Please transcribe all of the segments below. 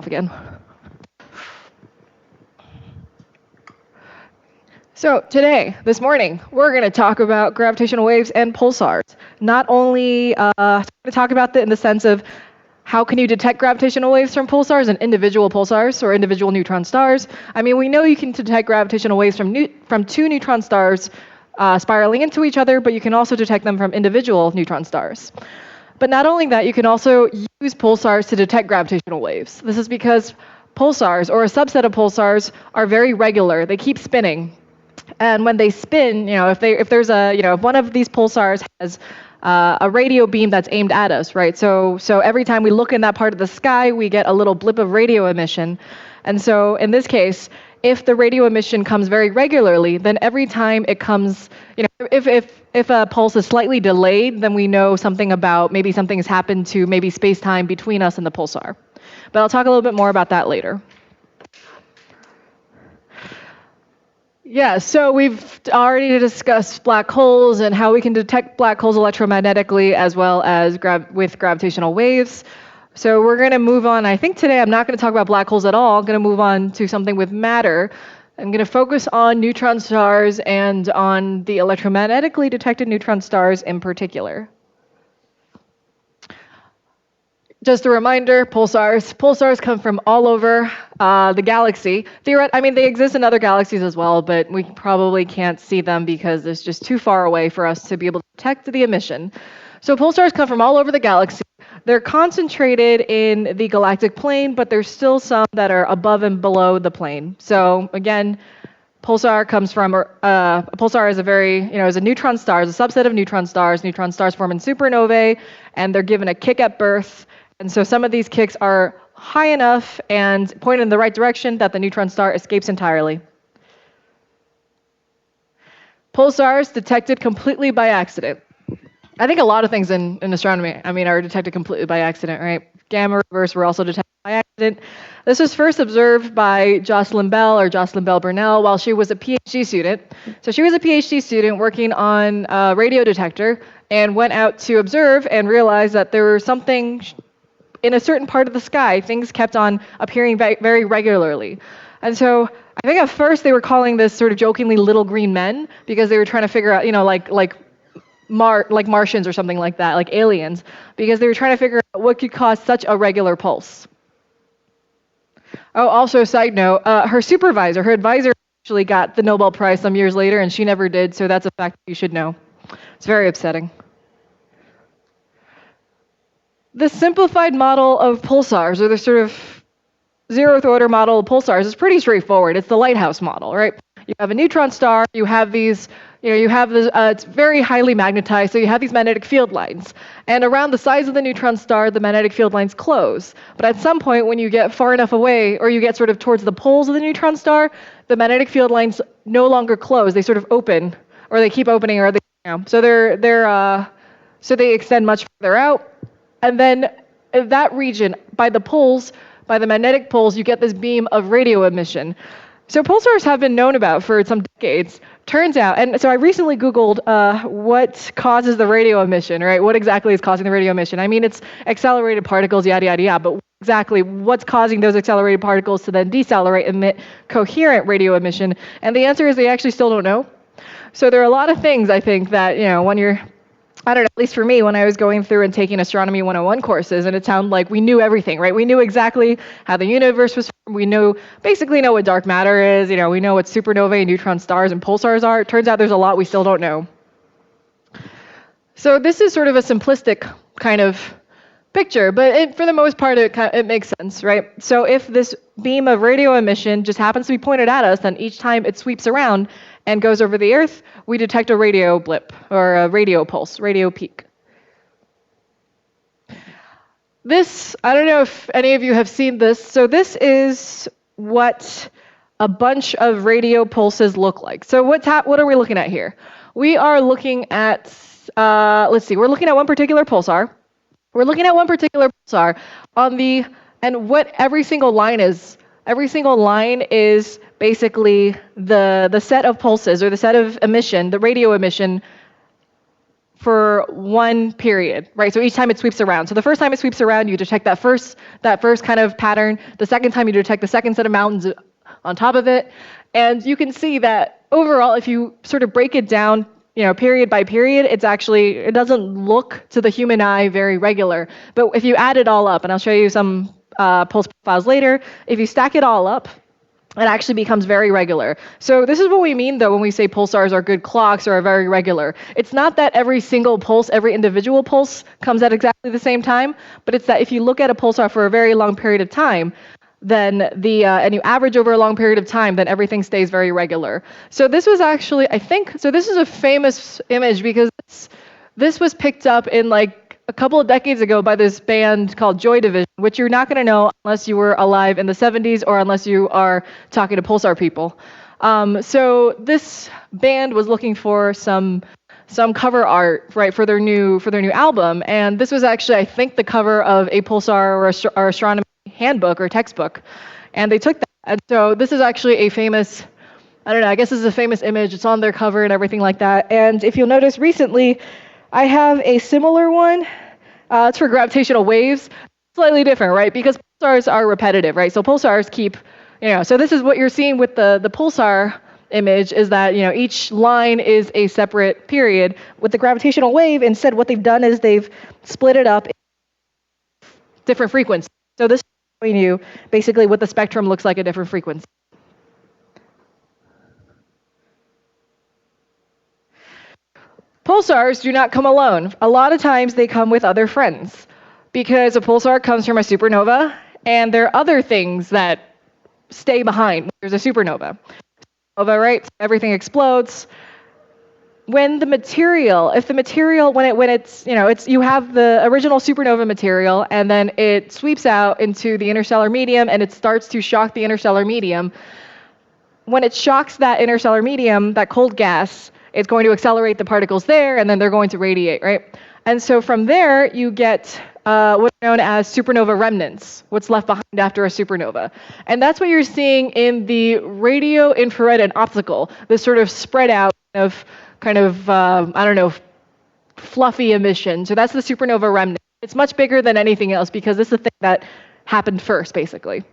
off again. So today, this morning, we're going to talk about gravitational waves and pulsars. Not only to talk about it in the sense of how can you detect gravitational waves from pulsars and individual pulsars or individual neutron stars. I mean, we know you can detect gravitational waves from two neutron stars spiraling into each other, but you can also detect them from individual neutron stars. But not only that, you can also use pulsars to detect gravitational waves. This is because pulsars, or a subset of pulsars, are very regular. They keep spinning. And when they spin, if one of these pulsars has a radio beam that's aimed at us, right? So every time we look in that part of the sky, we get a little blip of radio emission. And so in this case, if the radio emission comes very regularly, then every time it comes, if a pulse is slightly delayed, then we know something about maybe something has happened to maybe space-time between us and the pulsar. But I'll talk a little bit more about that later. Yeah, so we've already discussed black holes and how we can detect black holes electromagnetically as well as with gravitational waves. So we're going to move on. I think today I'm not going to talk about black holes at all. I'm going to move on to something with matter. I'm going to focus on neutron stars and on the electromagnetically detected neutron stars in particular. Just a reminder, pulsars. Pulsars come from all over the galaxy. They exist in other galaxies as well, but we probably can't see them because it's just too far away for us to be able to detect the emission. So pulsars come from all over the galaxy. They're concentrated in the galactic plane, but there's still some that are above and below the plane. So again, pulsar comes from a pulsar is is a neutron star, is a subset of neutron stars. Neutron stars form in supernovae, and they're given a kick at birth. And so some of these kicks are high enough and point in the right direction that the neutron star escapes entirely. Pulsars detected completely by accident. I think a lot of things in astronomy, are detected completely by accident, right? Gamma reverse were also detected by accident. This was first observed by Jocelyn Bell Burnell while she was a PhD student. So she was a PhD student working on a radio detector and went out to observe and realized that there was something in a certain part of the sky. Things kept on appearing very regularly. And so I think at first they were calling this sort of jokingly little green men because they were trying to figure out, like Martians or something like that, like aliens, because they were trying to figure out what could cause such a regular pulse. Oh, also a side note, her advisor actually got the Nobel Prize some years later, and she never did, so that's a fact you should know. It's very upsetting. The simplified model of pulsars, or the sort of zeroth order model of pulsars, is pretty straightforward. It's the lighthouse model, right? You have a neutron star, you have these, it's very highly magnetized, so you have these magnetic field lines. And around the size of the neutron star, the magnetic field lines close. But at some point, when you get far enough away, or you get sort of towards the poles of the neutron star, the magnetic field lines no longer close. They sort of open, or they keep opening, or so they extend much further out. And then in that region, by the magnetic poles, you get this beam of radio emission. So pulsars have been known about for some decades. Turns out, and so I recently Googled what causes the radio emission, right? What exactly is causing the radio emission? It's accelerated particles, yada, yada, yada, but exactly what's causing those accelerated particles to then decelerate, emit coherent radio emission? And the answer is they actually still don't know. So there are a lot of things, I think, that, when you're, at least for me, when I was going through and taking Astronomy 101 courses, and it sounded like we knew everything, right? We knew exactly how the universe was formed. We basically know what dark matter is. We know what supernovae, neutron stars, and pulsars are. It turns out there's a lot we still don't know. So this is sort of a simplistic kind of picture, but for the most part, it makes sense, right? So if this beam of radio emission just happens to be pointed at us, then each time it sweeps around and goes over the Earth, we detect a radio blip, or a radio pulse, radio peak. This, I don't know if any of you have seen this. So this is what a bunch of radio pulses look like. So what are we looking at here? We are looking at, we're looking at one particular pulsar. We're looking at one particular pulsar and what every single line is basically the set of pulses, or the set of emission, the radio emission for one period, right? So each time it sweeps around. So the first time it sweeps around, you detect that first kind of pattern. The second time you detect the second set of mountains on top of it. And you can see that overall, if you sort of break it down, period by period, it doesn't look to the human eye very regular. But if you add it all up, and I'll show you some pulse profiles later, if you stack it all up, it actually becomes very regular. So this is what we mean, though, when we say pulsars are good clocks or are very regular. It's not that every single pulse, every individual pulse comes at exactly the same time, but it's that if you look at a pulsar for a very long period of time, then and you average over a long period of time, then everything stays very regular. So this was actually, this is a famous image because this was picked up in like a couple of decades ago by this band called Joy Division, which you're not going to know unless you were alive in the 70s or unless you are talking to pulsar people. So this band was looking for some cover art, right, for their new album, and this was actually, I think, the cover of a pulsar or astronomy handbook or textbook, and they took that. And so this is actually a famous, I don't know, I guess this is a famous image. It's on their cover and everything like that. And if you'll notice recently, I have a similar one. It's for gravitational waves. Slightly different, right? Because pulsars are repetitive, right? So pulsars keep, so this is what you're seeing with the pulsar image is that, each line is a separate period. With the gravitational wave, instead what they've done is they've split it up in different frequencies. So this is showing you basically what the spectrum looks like at different frequencies. Pulsars do not come alone. A lot of times they come with other friends because a pulsar comes from a supernova and there are other things that stay behind when there's a supernova. Right? So everything explodes. When the material, when it's, you have the original supernova material and then it sweeps out into the interstellar medium and it starts to shock the interstellar medium. When it shocks that interstellar medium, that cold gas, it's going to accelerate the particles there, and then they're going to radiate, right? And so from there, you get what's known as supernova remnants, what's left behind after a supernova. And that's what you're seeing in the radio, infrared, and optical, this sort of spread out kind of fluffy emission. So that's the supernova remnant. It's much bigger than anything else because this is the thing that happened first, basically.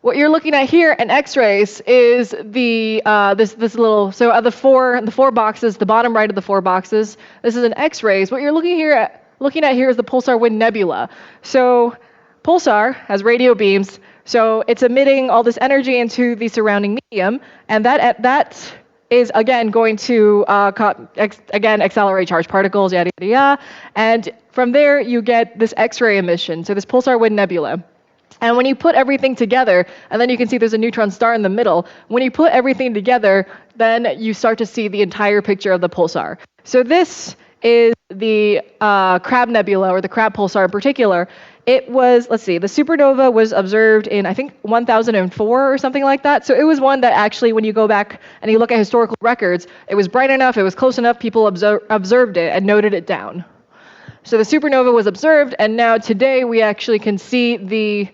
What you're looking at here in X-rays is the this little, so of the four boxes, the bottom right of the 4 boxes, this is an X-rays. What you're looking at here is the pulsar wind nebula. So pulsar has radio beams, so it's emitting all this energy into the surrounding medium, and that is again going to accelerate charged particles, yada yada yada, and from there you get this X-ray emission. So this pulsar wind nebula. And when you put everything together, and then you can see there's a neutron star in the middle, when you put everything together, then you start to see the entire picture of the pulsar. So this is the Crab Nebula, or the Crab Pulsar in particular. It was, the supernova was observed in, I think, 1004 or something like that. So it was one that actually, when you go back and you look at historical records, it was bright enough, it was close enough, people observed it and noted it down. So the supernova was observed, and now today we actually can see the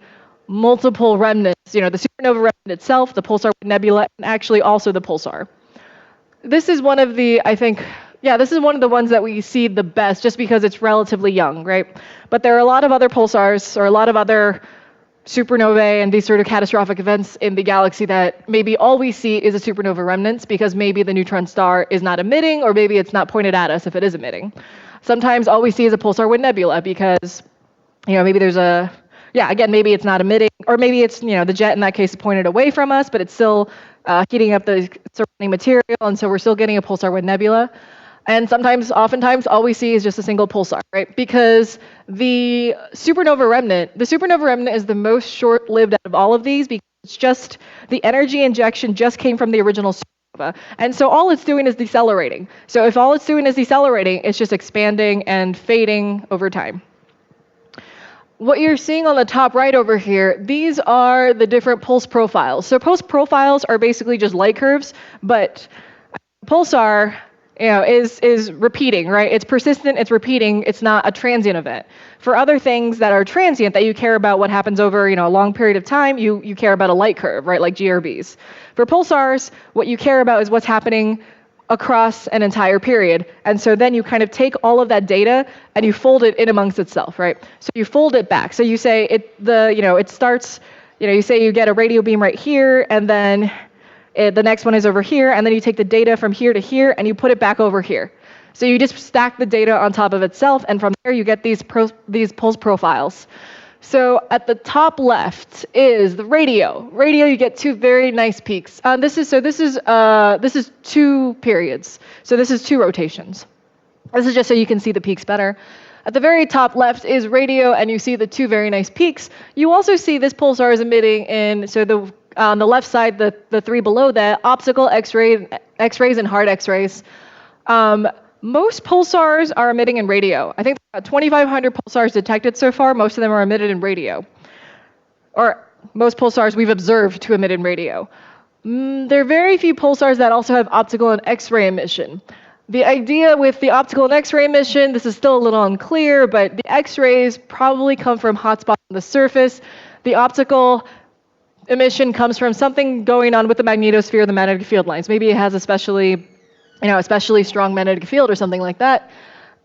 multiple remnants, the supernova remnant itself, the pulsar nebula, and actually also the pulsar. This is one of the, this is one of the ones that we see the best just because it's relatively young, right? But there are a lot of other pulsars or a lot of other supernovae and these sort of catastrophic events in the galaxy that maybe all we see is a supernova remnants because maybe the neutron star is not emitting or maybe it's not pointed at us if it is emitting. Sometimes all we see is a pulsar wind nebula because, maybe there's maybe it's not emitting, or maybe it's, the jet in that case is pointed away from us, but it's still heating up the surrounding material, and so we're still getting a pulsar wind nebula. And oftentimes, all we see is just a single pulsar, right? Because the supernova remnant is the most short-lived out of all of these because it's just, the energy injection just came from the original supernova. And so all it's doing is decelerating. So if all it's doing is decelerating, it's just expanding and fading over time. What you're seeing on the top right over here, these are the different pulse profiles. So pulse profiles are basically just light curves, but pulsar, is repeating, right? It's persistent, it's repeating, it's not a transient event. For other things that are transient, that you care about what happens over, a long period of time, you care about a light curve, right? Like GRBs. For pulsars, what you care about is what's happening across an entire period. And so then you kind of take all of that data and you fold it in amongst itself, right? So you fold it back. So you say it starts, you say you get a radio beam right here, and then the next one is over here, and then you take the data from here to here and you put it back over here. So you just stack the data on top of itself, and from there you get these pulse profiles. So at the top left is the radio. Radio, you get two very nice peaks. This is 2 periods. So this is 2 rotations. This is just so you can see the peaks better. At the very top left is radio, and you see the 2 very nice peaks. You also see this pulsar is emitting in, so on the left side, the 3 below that, optical, X-rays, and hard X-rays. Most pulsars are emitting in radio. I think about 2,500 pulsars detected so far. Most of them are emitted in radio. Or most pulsars we've observed to emit in radio. There are very few pulsars that also have optical and X-ray emission. The idea with the optical and X-ray emission, this is still a little unclear, but the X-rays probably come from hotspots on the surface. The optical emission comes from something going on with the magnetosphere, the magnetic field lines. Maybe it has especially strong magnetic field or something like that.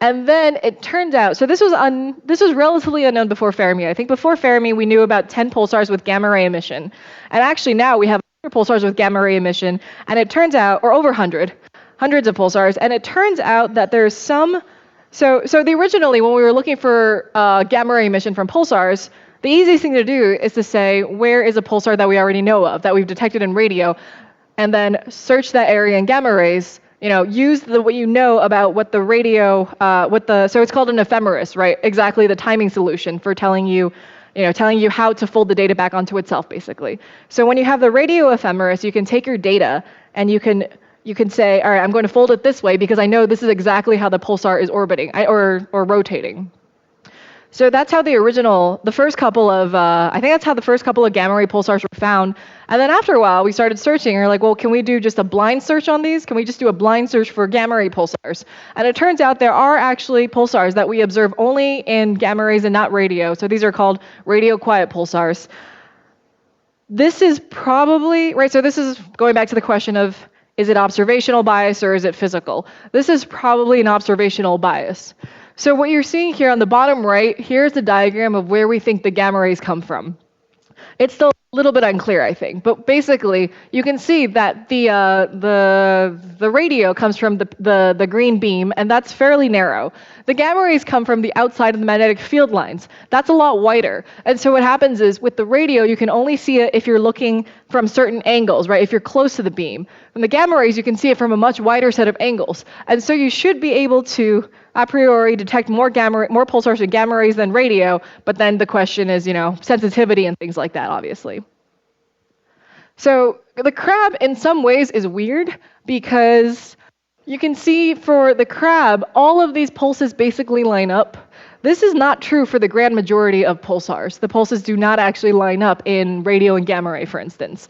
And then it turned out, so this was relatively unknown before Fermi. I think before Fermi we knew about 10 pulsars with gamma ray emission. And actually now we have 100 pulsars with gamma ray emission, and it turns out, or over 100, hundreds of pulsars, and it turns out that there's some, originally when we were looking for gamma ray emission from pulsars, the easiest thing to do is to say, where is a pulsar that we already know of, that we've detected in radio, and then search that area in gamma rays. Use what you know about what the radio, so it's called an ephemeris, right? Exactly the timing solution for telling you how to fold the data back onto itself, basically. So when you have the radio ephemeris, you can take your data and you can say, all right, I'm going to fold it this way because I know this is exactly how the pulsar is orbiting or rotating. So that's how the first couple of gamma ray pulsars were found. And then after a while, we started searching. We're like, well, can we do just a blind search on these? Can we just do a blind search for gamma ray pulsars? And it turns out there are actually pulsars that we observe only in gamma rays and not radio. So these are called radio quiet pulsars. This is probably, right, so this is going back to the question of, is it observational bias or is it physical? This is probably an observational bias. So what you're seeing here on the bottom right, here's the diagram of where we think the gamma rays come from. It's still a little bit unclear, I think, but basically you can see that the radio comes from the green beam, and that's fairly narrow. The gamma rays come from the outside of the magnetic field lines. That's a lot wider. And so what happens is with the radio, you can only see it if you're looking from certain angles, right? If you're close to the beam. From the gamma rays, you can see it from a much wider set of angles. And so you should be able to a priori detect more pulsars with gamma rays than radio, but then the question is, sensitivity and things like that, obviously. So the crab in some ways is weird because you can see for the crab, all of these pulses basically line up. This is not true for the grand majority of pulsars. The pulses do not actually line up in radio and gamma ray, for instance.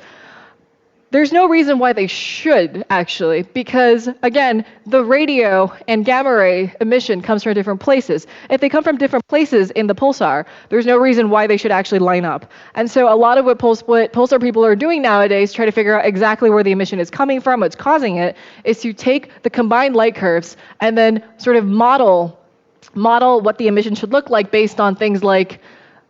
There's no reason why they should, actually, because, again, the radio and gamma ray emission comes from different places. If they come from different places in the pulsar, there's no reason why they should actually line up. And so a lot of what pulsar people are doing nowadays, try to figure out exactly where the emission is coming from, what's causing it, is to take the combined light curves and then sort of model what the emission should look like based on things like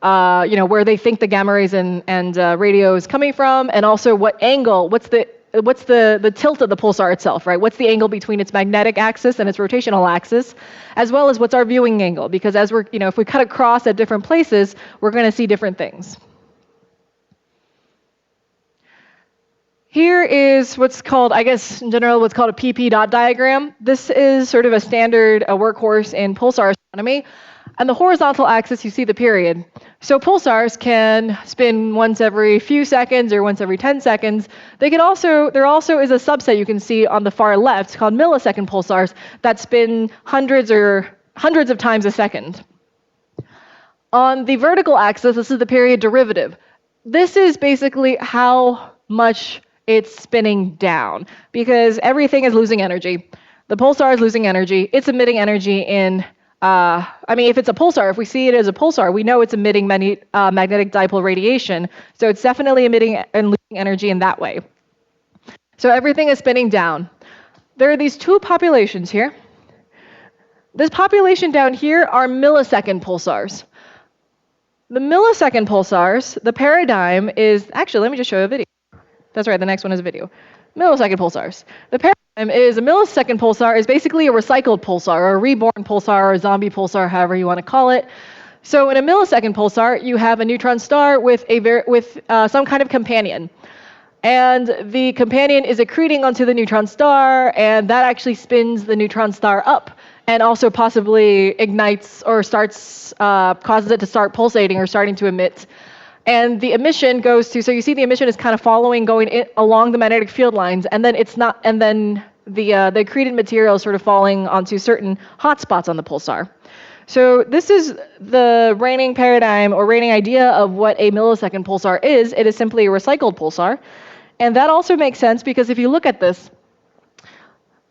where they think the gamma rays and radio is coming from, and also what angle, what's the tilt of the pulsar itself, right? What's the angle between its magnetic axis and its rotational axis, as well as what's our viewing angle? Because as we're, if we cut across at different places, we're going to see different things. Here is what's called, I guess in general, what's called a PP dot diagram. This is sort of a standard workhorse in pulsar astronomy. On the horizontal axis, you see the period. So pulsars can spin once every few seconds or once every 10 seconds. There also is a subset you can see on the far left called millisecond pulsars that spin hundreds of times a second. On the vertical axis, this is the period derivative. This is basically how much it's spinning down, because everything is losing energy. The pulsar is losing energy. It's emitting energy in if it's a pulsar, if we see it as a pulsar, we know it's emitting magnetic dipole radiation. So it's definitely emitting and losing energy in that way. So everything is spinning down. there are these two populations here. This population down here are millisecond pulsars. The millisecond pulsars, the paradigm is, actually, let me just show you a video. That's right, the next one is a video. Millisecond pulsars. The paradigm is a millisecond pulsar is basically a recycled pulsar, or a reborn pulsar, or a zombie pulsar, however you want to call it. So in a millisecond pulsar, you have a neutron star with some kind of companion. And the companion is accreting onto the neutron star, and that actually spins the neutron star up, and also possibly ignites or causes it to start pulsating or starting to emit. And the emission goes to, so you see the emission is kind of going along the magnetic field lines, and then the accreted material is sort of falling onto certain hotspots on the pulsar. So this is the reigning paradigm or reigning idea of what a millisecond pulsar is. It is simply a recycled pulsar. And that also makes sense because if you look at this,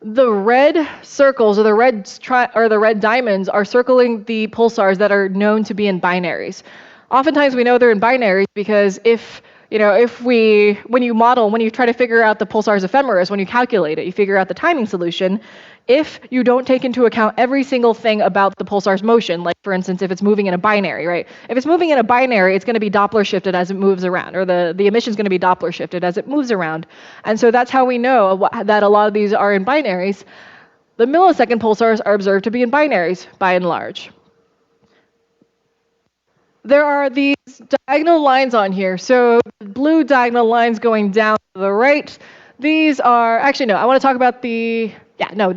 the red circles or the red diamonds are circling the pulsars that are known to be in binaries. Oftentimes we know they're in binaries because when you try to figure out the pulsar's ephemeris, when you calculate it, you figure out the timing solution, if you don't take into account every single thing about the pulsar's motion, like for instance, if it's moving in a binary, right? If it's moving in a binary, it's going to be Doppler shifted as it moves around, or the emission is going to be Doppler shifted as it moves around. And so that's how we know that a lot of these are in binaries. The millisecond pulsars are observed to be in binaries, by and large. There are these diagonal lines on here. So blue diagonal lines going down to the right. These are, actually no, I want to talk about the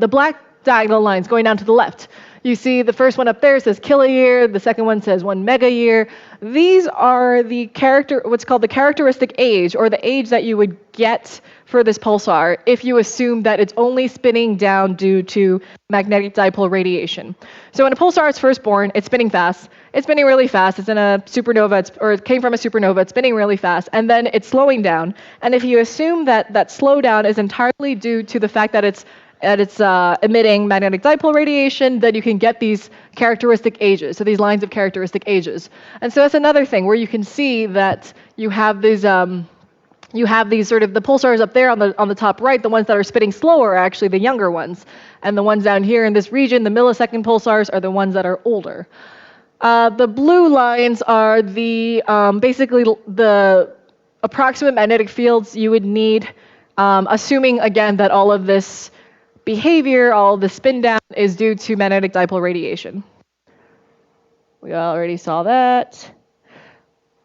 black diagonal lines going down to the left. You see the first one up there says kiloyear, the second one says 1 megayear. These are what's called the characteristic age, or the age that you would get for this pulsar if you assume that it's only spinning down due to magnetic dipole radiation. So when a pulsar is first born, it's spinning fast. It's spinning really fast. It's in a supernova, or it came from a supernova. It's spinning really fast, and then it's slowing down. And if you assume that slowdown is entirely due to the fact that it's emitting magnetic dipole radiation, then you can get these characteristic ages, so these lines of characteristic ages. And so that's another thing where you can see that you have these sort of the pulsars up there on the top right, the ones that are spinning slower are actually the younger ones. And the ones down here in this region, the millisecond pulsars, are the ones that are older. The blue lines are basically the approximate magnetic fields you would need, assuming again that all of this behavior, all the spin down is due to magnetic dipole radiation. We already saw that.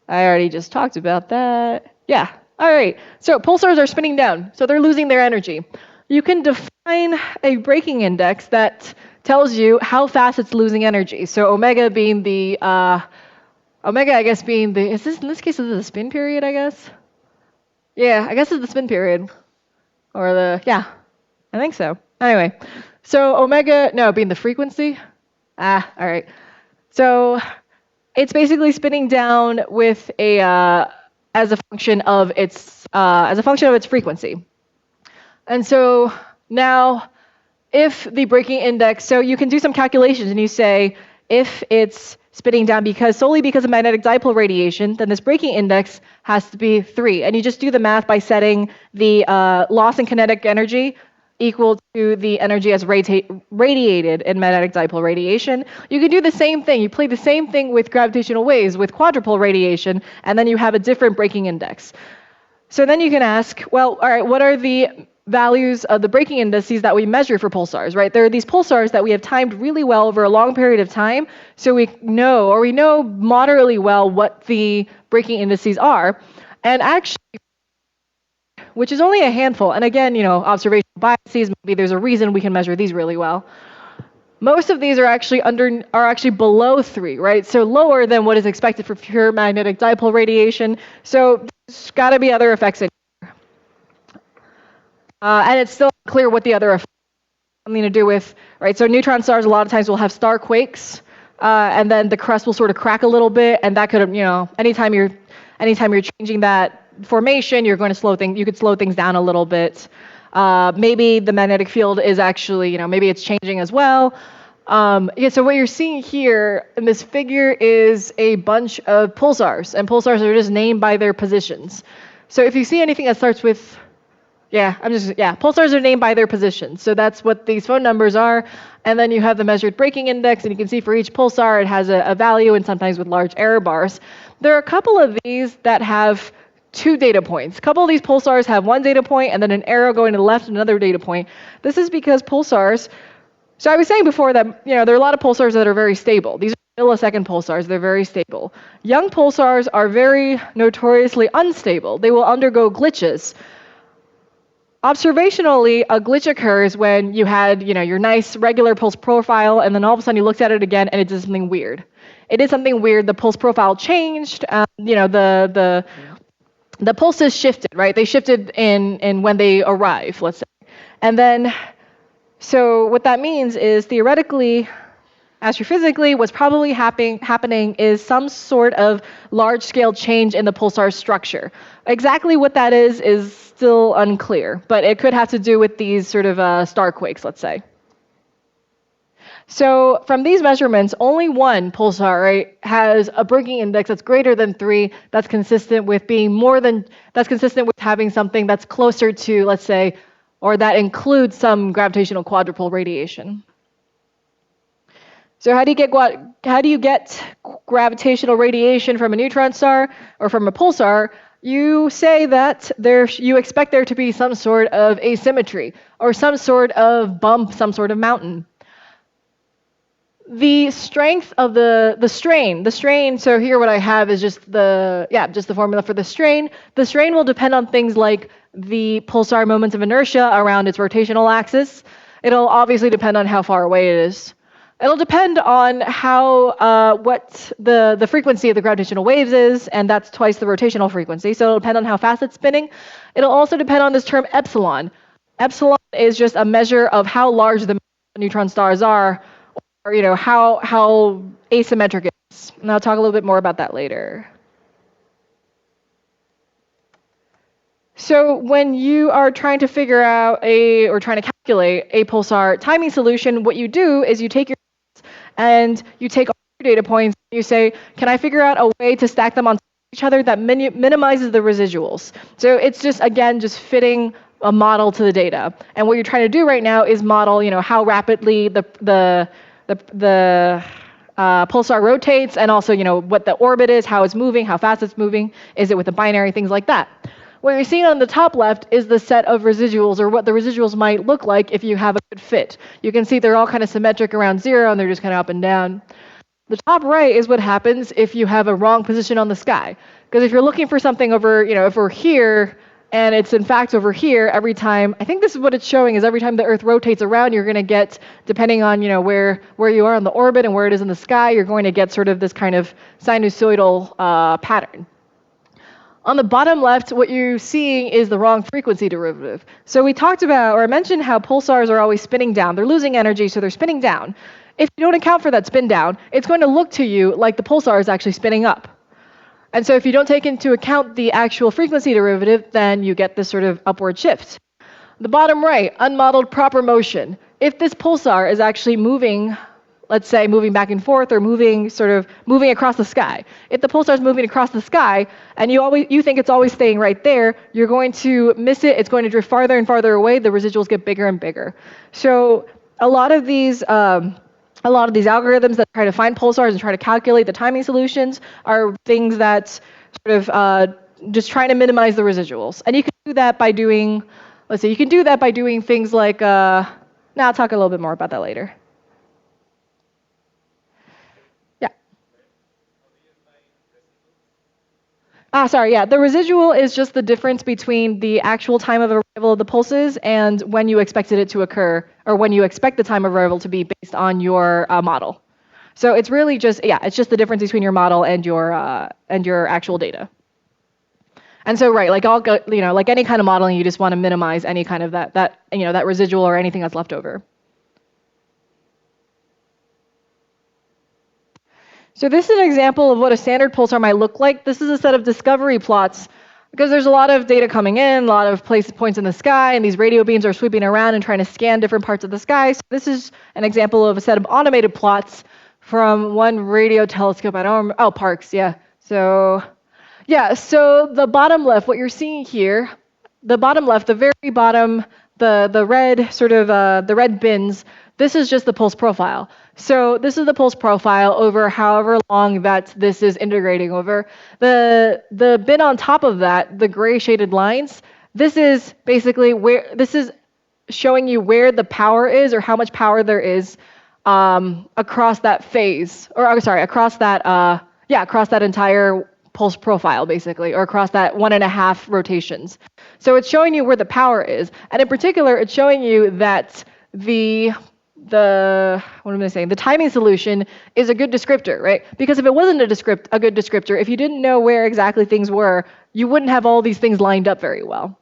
I already just talked about that. Yeah, all right. So pulsars are spinning down, so they're losing their energy. You can define a breaking index that tells you how fast it's losing energy. So omega being in this case, is it the spin period, I guess? Yeah, I guess it's the spin period. I think so. Anyway, so omega, no, being the frequency. All right. So it's basically spinning down with as a function of its frequency. And so now, if the breaking index, so you can do some calculations and you say, if it's spinning down solely because of magnetic dipole radiation, then this breaking index has to be 3. And you just do the math by setting the loss in kinetic energy equal to the energy as radiated in magnetic dipole radiation. You can do the same thing. You play the same thing with gravitational waves with quadrupole radiation, and then you have a different breaking index. So then you can ask, well, all right, what are the values of the breaking indices that we measure for pulsars, right? There are these pulsars that we have timed really well over a long period of time, so we know moderately well what the breaking indices are. And actually, which is only a handful, and again, observational biases, maybe there's a reason we can measure these really well. Most of these are actually below 3, right? So lower than what is expected for pure magnetic dipole radiation. So there's got to be other effects in here. And it's still unclear what the other effects have something to do with, right? So neutron stars a lot of times will have star quakes, and then the crust will sort of crack a little bit, and that could, anytime you're changing that formation, you could slow things down a little bit. Maybe the magnetic field is actually, maybe it's changing as well. So what you're seeing here in this figure is a bunch of pulsars, and pulsars are just named by their positions. So if you see anything that starts with, Yeah, pulsars are named by their position. So that's what these phone numbers are. And then you have the measured breaking index, and you can see for each pulsar it has a value, and sometimes with large error bars. There are a couple of these that have 2 data points. A couple of these pulsars have 1 data point and then an arrow going to the left and another data point. This is because pulsars, so I was saying before that there are a lot of pulsars that are very stable. These are millisecond pulsars, they're very stable. Young pulsars are very notoriously unstable. They will undergo glitches. Observationally, a glitch occurs when you had, your nice regular pulse profile, and then all of a sudden you looked at it again and it did something weird. It did something weird. The pulse profile changed. The pulses shifted, right? They shifted in when they arrive, let's say. And then, so what that means is theoretically, astrophysically, what's probably happening is some sort of large-scale change in the pulsar structure. Exactly what that is still unclear, but it could have to do with these sort of star quakes, let's say. So from these measurements, only one pulsar, right, has a breaking index that's greater than 3. That's consistent with having something that's closer to, let's say, or that includes some gravitational quadrupole radiation. So how do you get gravitational radiation from a neutron star or from a pulsar? You say that you expect there to be some sort of asymmetry or some sort of bump, some sort of mountain. The strength of the strain, so here what I have is just the formula for the strain. The strain will depend on things like the pulsar moments of inertia around its rotational axis. It'll obviously depend on how far away it is. It'll depend on what the frequency of the gravitational waves is, and that's twice the rotational frequency, so it'll depend on how fast it's spinning. It'll also depend on this term epsilon. Epsilon is just a measure of how large the neutron stars are, or how asymmetric it is. And I'll talk a little bit more about that later. So when you are trying to figure out trying to calculate a pulsar timing solution, what you do is you take your and you take all your data points and you say, can I figure out a way to stack them on each other that minimizes the residuals? So it's just fitting a model to the data. And what you're trying to do right now is model, how rapidly the pulsar rotates, and also, what the orbit is, how it's moving, how fast it's moving, is it with a binary, things like that. What you're seeing on the top left is the set of residuals, or what the residuals might look like if you have a good fit. You can see they're all kind of symmetric around 0, and they're just kind of up and down. The top right is what happens if you have a wrong position on the sky. Because if you're looking for something over, if we're here, and it's in fact over here, every time, I think this is what it's showing, is every time the Earth rotates around, you're going to get, depending on, where you are on the orbit and where it is in the sky, you're going to get sort of this kind of sinusoidal pattern. On the bottom left, what you're seeing is the wrong frequency derivative. So we talked about, or I mentioned how pulsars are always spinning down. They're losing energy, so they're spinning down. If you don't account for that spin down, it's going to look to you like the pulsar is actually spinning up. And so if you don't take into account the actual frequency derivative, then you get this sort of upward shift. The bottom right, unmodeled proper motion. If this pulsar is actually moving, let's say moving back and forth, or moving across the sky. If the pulsar is moving across the sky and you think it's always staying right there, you're going to miss it. It's going to drift farther and farther away. The residuals get bigger and bigger. So a lot of these algorithms that try to find pulsars and try to calculate the timing solutions are things that sort of just trying to minimize the residuals. And you can do that by doing, things like, now I'll talk a little bit more about that later. The residual is just the difference between the actual time of arrival of the pulses and when you expected it to occur, or when you expect the time of arrival to be based on your model. So it's really just, it's just the difference between your model and your actual data. And so, right, like any kind of modeling, you just want to minimize any kind of that residual or anything that's left over. So this is an example of what a standard pulsar might look like. This is a set of discovery plots, because there's a lot of data coming in, a lot of points in the sky, and these radio beams are sweeping around and trying to scan different parts of the sky. So this is an example of a set of automated plots from one radio telescope. Parkes, yeah. So the bottom left, what you're seeing here the bottom left, the very bottom, the red sort of the red bins, this is just the pulse profile. So this is the pulse profile over however long that this is integrating over. The bin on top of that, the gray shaded lines, this is basically this is showing you where the power is or how much power there is across that phase, or sorry, across that across that entire pulse profile basically, or across that 1.5 rotations. So it's showing you where the power is, and in particular, it's showing you that the what am I saying? The timing solution is a good descriptor, right? Because if it wasn't a good descriptor, if you didn't know where exactly things were, you wouldn't have all these things lined up very well.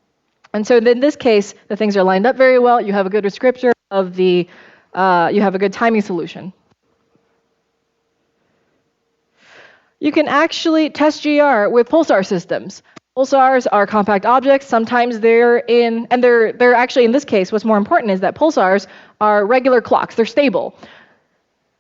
And so in this case, the things are lined up very well. You have a good descriptor of the, you have a good timing solution. You can actually test GR with pulsar systems. Pulsars are compact objects. Sometimes they're they're actually, in this case, what's more important is that pulsars are regular clocks. They're stable.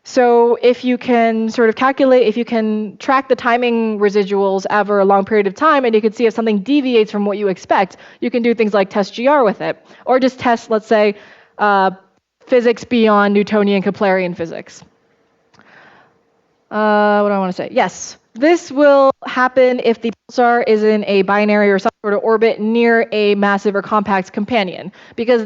So if you can sort of calculate, if you can track the timing residuals over a long period of time, and you can see if something deviates from what you expect, you can do things like test GR with it. Or just test, let's say, physics beyond Newtonian Keplerian physics. What do I want to say? Yes, this will happen if the pulsar is in a binary or some sort of orbit near a massive or compact companion. Because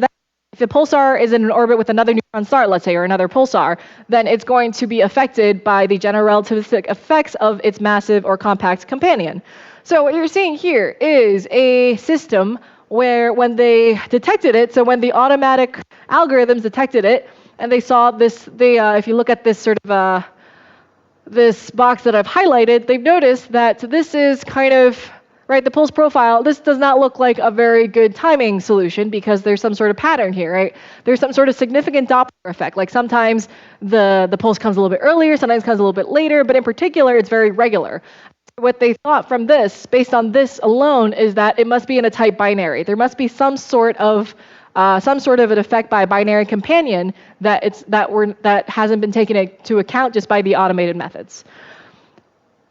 if the pulsar is in an orbit with another neutron star, let's say, or another pulsar, then it's going to be affected by the general relativistic effects of its massive or compact companion. So what you're seeing here is a system where when they detected it, so when the automatic algorithms detected it, and they saw this, if you look at this sort of this box that I've highlighted, they've noticed that this is kind of, right, the pulse profile, this does not look like a very good timing solution because there's some sort of pattern here, right? There's some sort of significant Doppler effect, like sometimes the pulse comes a little bit earlier, sometimes comes a little bit later, but in particular, it's very regular. What they thought from this, based on this alone, is that it must be in a type binary. There must be some sort of an effect by a binary companion that hasn't been taken into account just by the automated methods.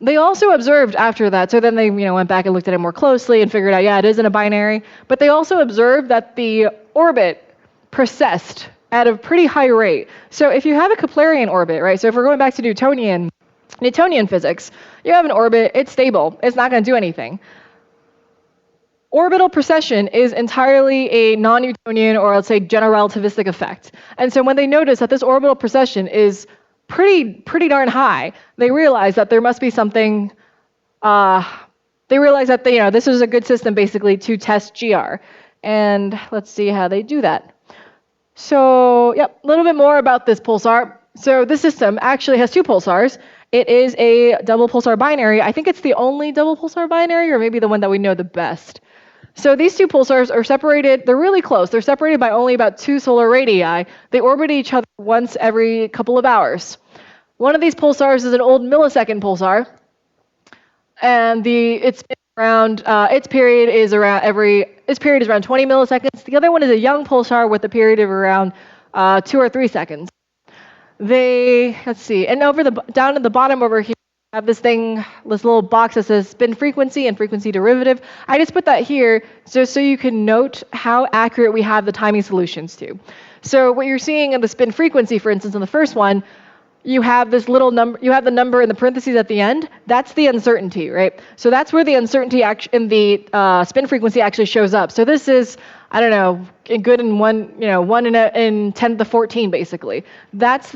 They also observed after that, so then they went back and looked at it more closely and figured out, yeah, it isn't a binary, but they also observed that the orbit precessed at a pretty high rate. So if you have a Keplerian orbit, right, so if we're going back to Newtonian physics, you have an orbit, it's stable, it's not going to do anything. Orbital precession is entirely a non-Newtonian, or let's say general relativistic effect. And so when they notice that this orbital precession is pretty darn high, they realize that there must be something, they realize that this is a good system basically to test GR. And let's see how they do that. So, yep, a little bit more about this pulsar. So this system actually has two pulsars. It is a double pulsar binary. I think it's the only double pulsar binary, or maybe the one that we know the best. So these two pulsars are separated, they're really close. They're separated by only about 2 solar radii. They orbit each other once every couple of hours. One of these pulsars is an old millisecond pulsar, and its period is around 20 milliseconds. The other one is a young pulsar with a period of around 2 or 3 seconds. Let's see, and down at the bottom over here, I have this little box that says spin frequency and frequency derivative. I just put that here just so you can note how accurate we have the timing solutions to. So what you're seeing in the spin frequency, for instance, in the first one, you have this little number, you have the number in the parentheses at the end. That's the uncertainty, right? So that's where the uncertainty in the spin frequency actually shows up. So this is, I don't know, good in 1 in 10 to the 14, basically. That's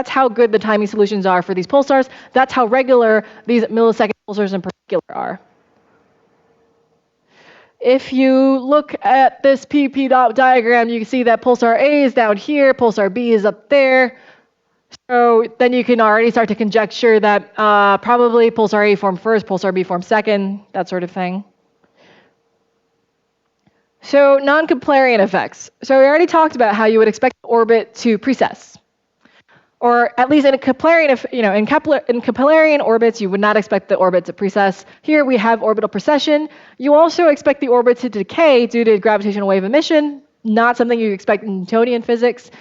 how good the timing solutions are for these pulsars. That's how regular these millisecond pulsars in particular are. If you look at this PP diagram, you can see that pulsar A is down here, pulsar B is up there. So then you can already start to conjecture that probably pulsar A formed first, pulsar B formed second, that sort of thing. So non-Keplerian effects. So we already talked about how you would expect the orbit to precess. Or at least in a Keplerian, in Keplerian orbits, you would not expect the orbit to precess. Here we have orbital precession. You also expect the orbit to decay due to gravitational wave emission, not something you expect in Newtonian physics.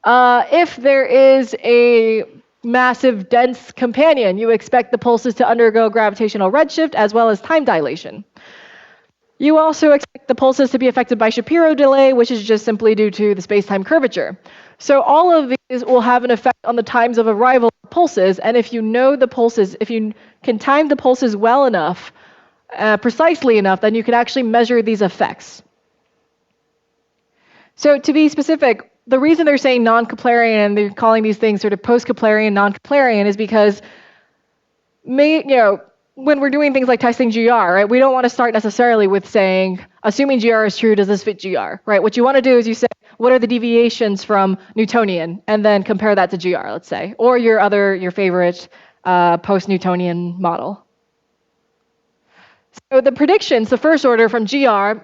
If there is a massive, dense companion, you expect the pulses to undergo gravitational redshift as well as time dilation. You also expect the pulses to be affected by Shapiro delay, which is just simply due to the space-time curvature. So all of these will have an effect on the times of arrival of pulses, and if you know the pulses, if you can time the pulses well enough, precisely enough, then you can actually measure these effects. So to be specific, the reason they're saying non-Keplerian and they're calling these things sort of post-Keplerian, non-Keplerian is because when we're doing things like testing GR, right, we don't want to start necessarily with saying, assuming GR is true, does this fit GR, right? What you want to do is you say, what are the deviations from Newtonian, and then compare that to GR, let's say, or your favorite post-Newtonian model. So the predictions, the first order from GR,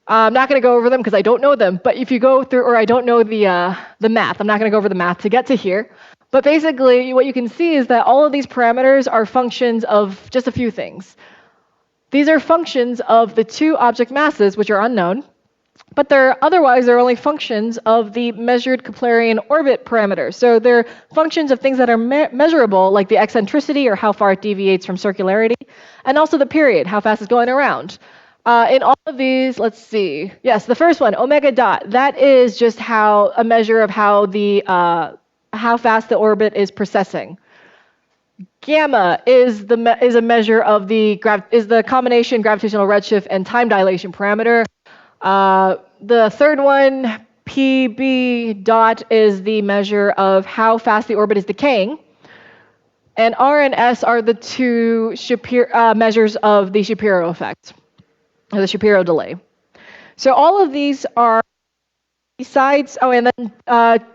I'm not going to go over them because I don't know them, but if you go through, or I don't know the math, I'm not going to go over the math to get to here. But basically, what you can see is that all of these parameters are functions of just a few things. These are functions of the two object masses, which are unknown, but they're only functions of the measured Keplerian orbit parameters. So they're functions of things that are measurable, like the eccentricity, or how far it deviates from circularity, and also the period, how fast it's going around. In all of these, let's see. Yes, the first one, omega dot, that is just a measure of how fast the orbit is precessing. Gamma is a measure of the combination gravitational redshift and time dilation parameter. The third one, PB dot, is the measure of how fast the orbit is decaying. And R and S are the two measures of the Shapiro effect, or the Shapiro delay. So all of these are besides, and then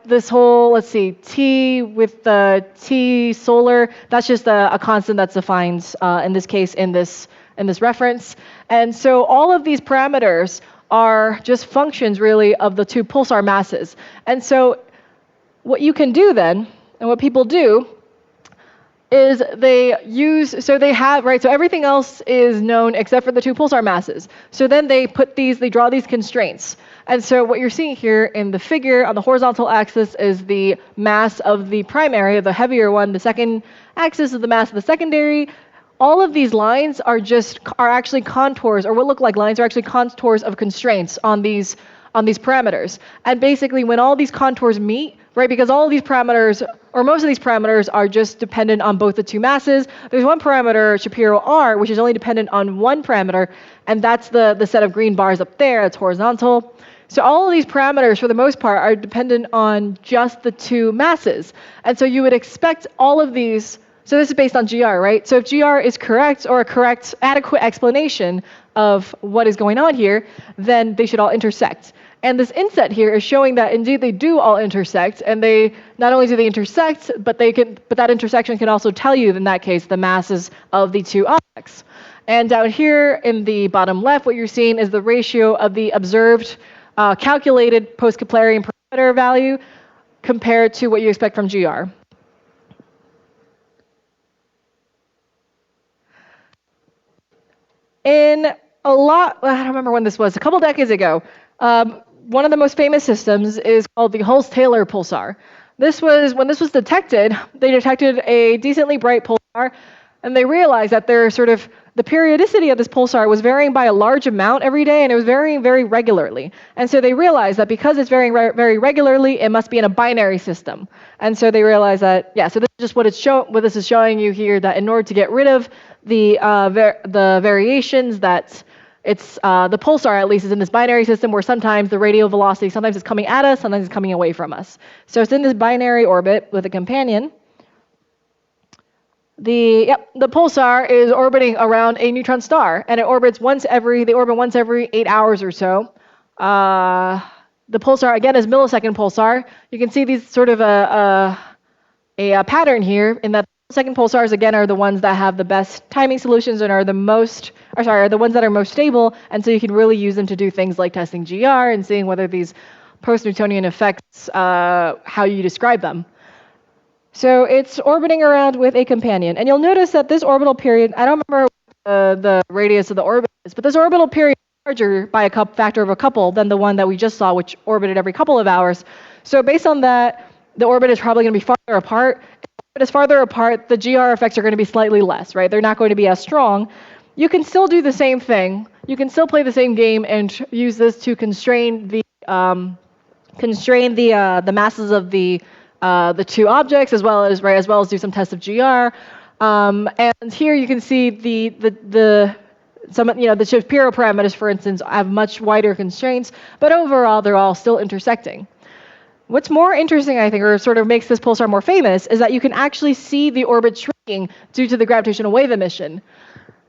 this whole, let's see, T with the T solar, that's just a constant that's defined in this case in this reference. And so all of these parameters are just functions really of the two pulsar masses. And so what you can do then, and what people do, is so everything else is known except for the two pulsar masses. So then they draw these constraints. And so what you're seeing here in the figure on the horizontal axis is the mass of the primary, the heavier one. The second axis is the mass of the secondary. All of these lines are actually contours, or what look like lines are actually contours of constraints on these parameters. And basically when all these contours meet, right, because all of these parameters, or most of these parameters, are just dependent on both the two masses. There's one parameter, Shapiro R, which is only dependent on one parameter, and that's the set of green bars up there, that's horizontal. So all of these parameters, for the most part, are dependent on just the two masses. And so you would expect all of these, so this is based on GR, right? So if GR is correct, or a correct, adequate explanation of what is going on here, then they should all intersect. And this inset here is showing that indeed they do all intersect, and they not only do they intersect, but that intersection can also tell you, in that case, the masses of the two objects. And down here in the bottom left, what you're seeing is the ratio of the observed calculated post-Keplerian parameter value compared to what you expect from GR. I don't remember when this was, a couple decades ago, one of the most famous systems is called the Hulse-Taylor pulsar. When this was detected, they detected a decently bright pulsar, and they realized that the periodicity of this pulsar was varying by a large amount every day, and it was varying very regularly. And so they realized that because it's varying very regularly, it must be in a binary system. And so they realized that, so this is just what this is showing you here, that in order to get rid of the variations, that the pulsar at least is in this binary system where sometimes the radial velocity, sometimes it's coming at us, sometimes it's coming away from us. So it's in this binary orbit with a companion. The pulsar is orbiting around a neutron star, and they orbit once every 8 hours or so. The pulsar, again, is millisecond pulsar. You can see these sort of a pattern here in that millisecond pulsars, again, are the ones that have the best timing solutions and are the ones that are most stable, and so you can really use them to do things like testing GR and seeing whether these post-Newtonian effects, how you describe them. So it's orbiting around with a companion. And you'll notice that this orbital period, I don't remember what the radius of the orbit is, but this orbital period is larger by a factor of a couple than the one that we just saw, which orbited every couple of hours. So based on that, the orbit is probably going to be farther apart. If the orbit is farther apart, the GR effects are going to be slightly less, right? They're not going to be as strong. You can still do the same thing. you can still play the same game and use this to constrain the masses of the two objects, as well as do some tests of GR. And here you can see the Shapiro parameters, for instance, have much wider constraints, but overall they're all still intersecting. What's more interesting, I think, or sort of makes this pulsar more famous, is that you can actually see the orbit shrinking due to the gravitational wave emission.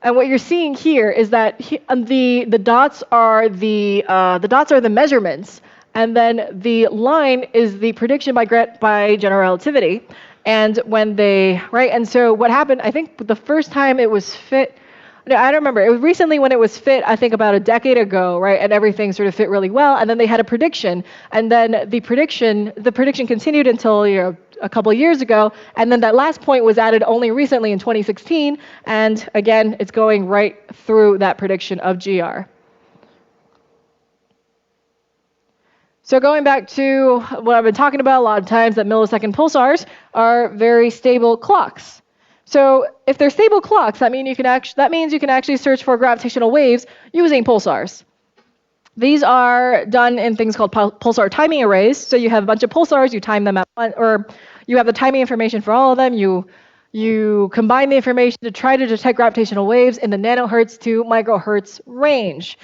And what you're seeing here is that the dots are the measurements, and then the line is the prediction by general relativity. And and so what happened, I think the first time it was fit, no, I don't remember. It was recently when it was fit, I think about a decade ago, right? And everything sort of fit really well. And then they had a prediction, and then the prediction continued until a couple of years ago, and then that last point was added only recently in 2016. And again, it's going right through that prediction of GR. So going back to what I've been talking about a lot of times, that millisecond pulsars are very stable clocks. So if they're stable clocks, that means you can actually search for gravitational waves using pulsars. These are done in things called pulsar timing arrays. So you have a bunch of pulsars, you time them at once, or you have the timing information for all of them. You combine the information to try to detect gravitational waves in the nanohertz to microhertz range.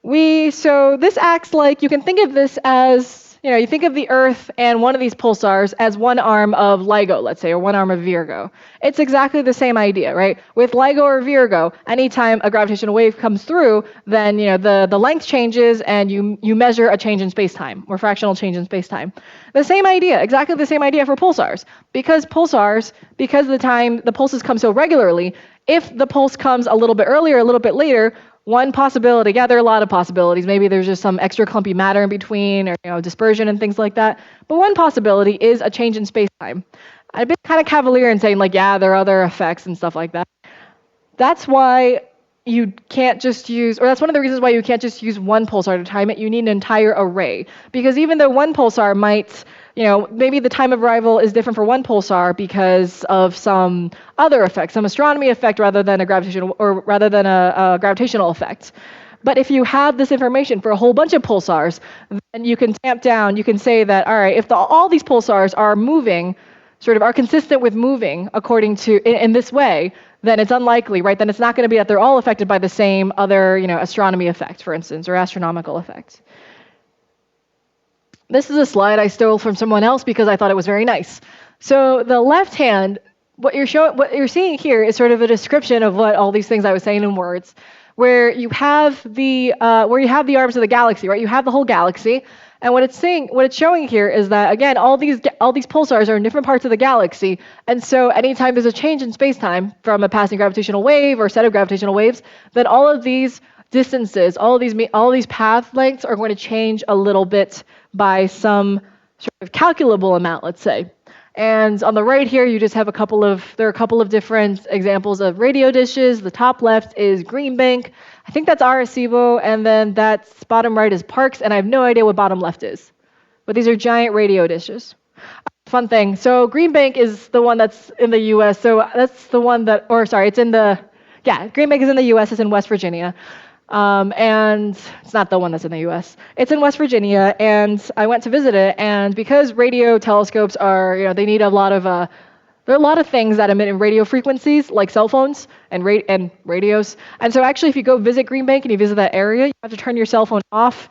So this acts like, you can think of this as, you think of the Earth and one of these pulsars as one arm of LIGO, let's say, or one arm of Virgo. It's exactly the same idea, right? With LIGO or Virgo, anytime a gravitational wave comes through, then the length changes and you measure a change in space-time, or fractional change in space-time. The same idea, exactly the same idea for pulsars. Because the pulses come so regularly, if the pulse comes a little bit earlier, a little bit later, one possibility, there are a lot of possibilities. Maybe there's just some extra clumpy matter in between, or dispersion and things like that. But one possibility is a change in space-time. I've been kind of cavalier in saying, there are other effects and stuff like that. That's why you can't just use, or that's one of the reasons why you can't just use one pulsar to time it. You need an entire array. Because even though one pulsar might, maybe the time of arrival is different for one pulsar because of some other effect, some astronomy effect rather than a gravitational effect. But if you have this information for a whole bunch of pulsars, then you can tamp down, you can say that, all right, if all these pulsars are moving, are consistent with moving according to, in this way, then it's unlikely, right? Then it's not going to be that they're all affected by the same other, astronomy effect, for instance, or astronomical effect. This is a slide I stole from someone else because I thought it was very nice. So the left hand, what you're seeing here is sort of a description of what all these things I was saying in words, where you have the arms of the galaxy, right? You have the whole galaxy. And what it's showing here is that, again, all these pulsars are in different parts of the galaxy, and so anytime there's a change in space-time from a passing gravitational wave or set of gravitational waves, then all of these distances, all of these path lengths are going to change a little bit by some sort of calculable amount, let's say. And on the right here, you just have there are a couple of different examples of radio dishes. The top left is Green Bank. I think that's Arecibo, and then that's bottom right is Parks, and I have no idea what bottom left is. But these are giant radio dishes. Fun thing. So Green Bank is the one that's in the U.S. So that's the one that, Green Bank is in the U.S. It's in West Virginia. And it's not the one that's in the U.S. It's in West Virginia, and I went to visit it. And because radio telescopes are, they need there are a lot of things that emit in radio frequencies, like cell phones and radios. And so actually, if you go visit Green Bank and you visit that area, you have to turn your cell phone off.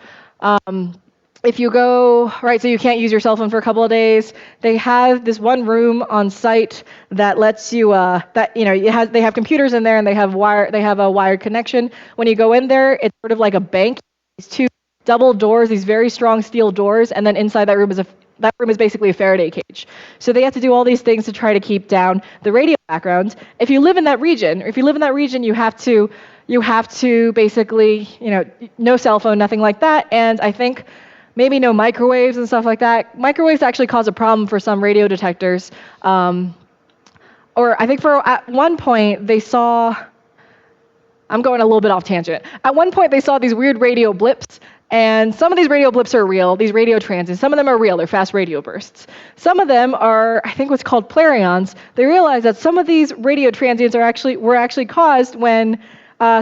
If you go, so you can't use your cell phone for a couple of days. They have this one room on site that lets you, they have computers in there, and they have a wired connection. When you go in there, it's sort of like a bank. These two double doors, these very strong steel doors, and then inside that room is basically a Faraday cage. So they have to do all these things to try to keep down the radio background. If you live in that region, you have to basically, no cell phone, nothing like that. And I think maybe no microwaves and stuff like that. Microwaves actually cause a problem for some radio detectors. Or I think at one point they saw, I'm going a little bit off tangent. At one point they saw these weird radio blips, and some of these radio blips are real, these radio transients. Some of them are real, they're fast radio bursts. Some of them are, I think, what's called clarions. They realized that some of these radio transients were actually caused when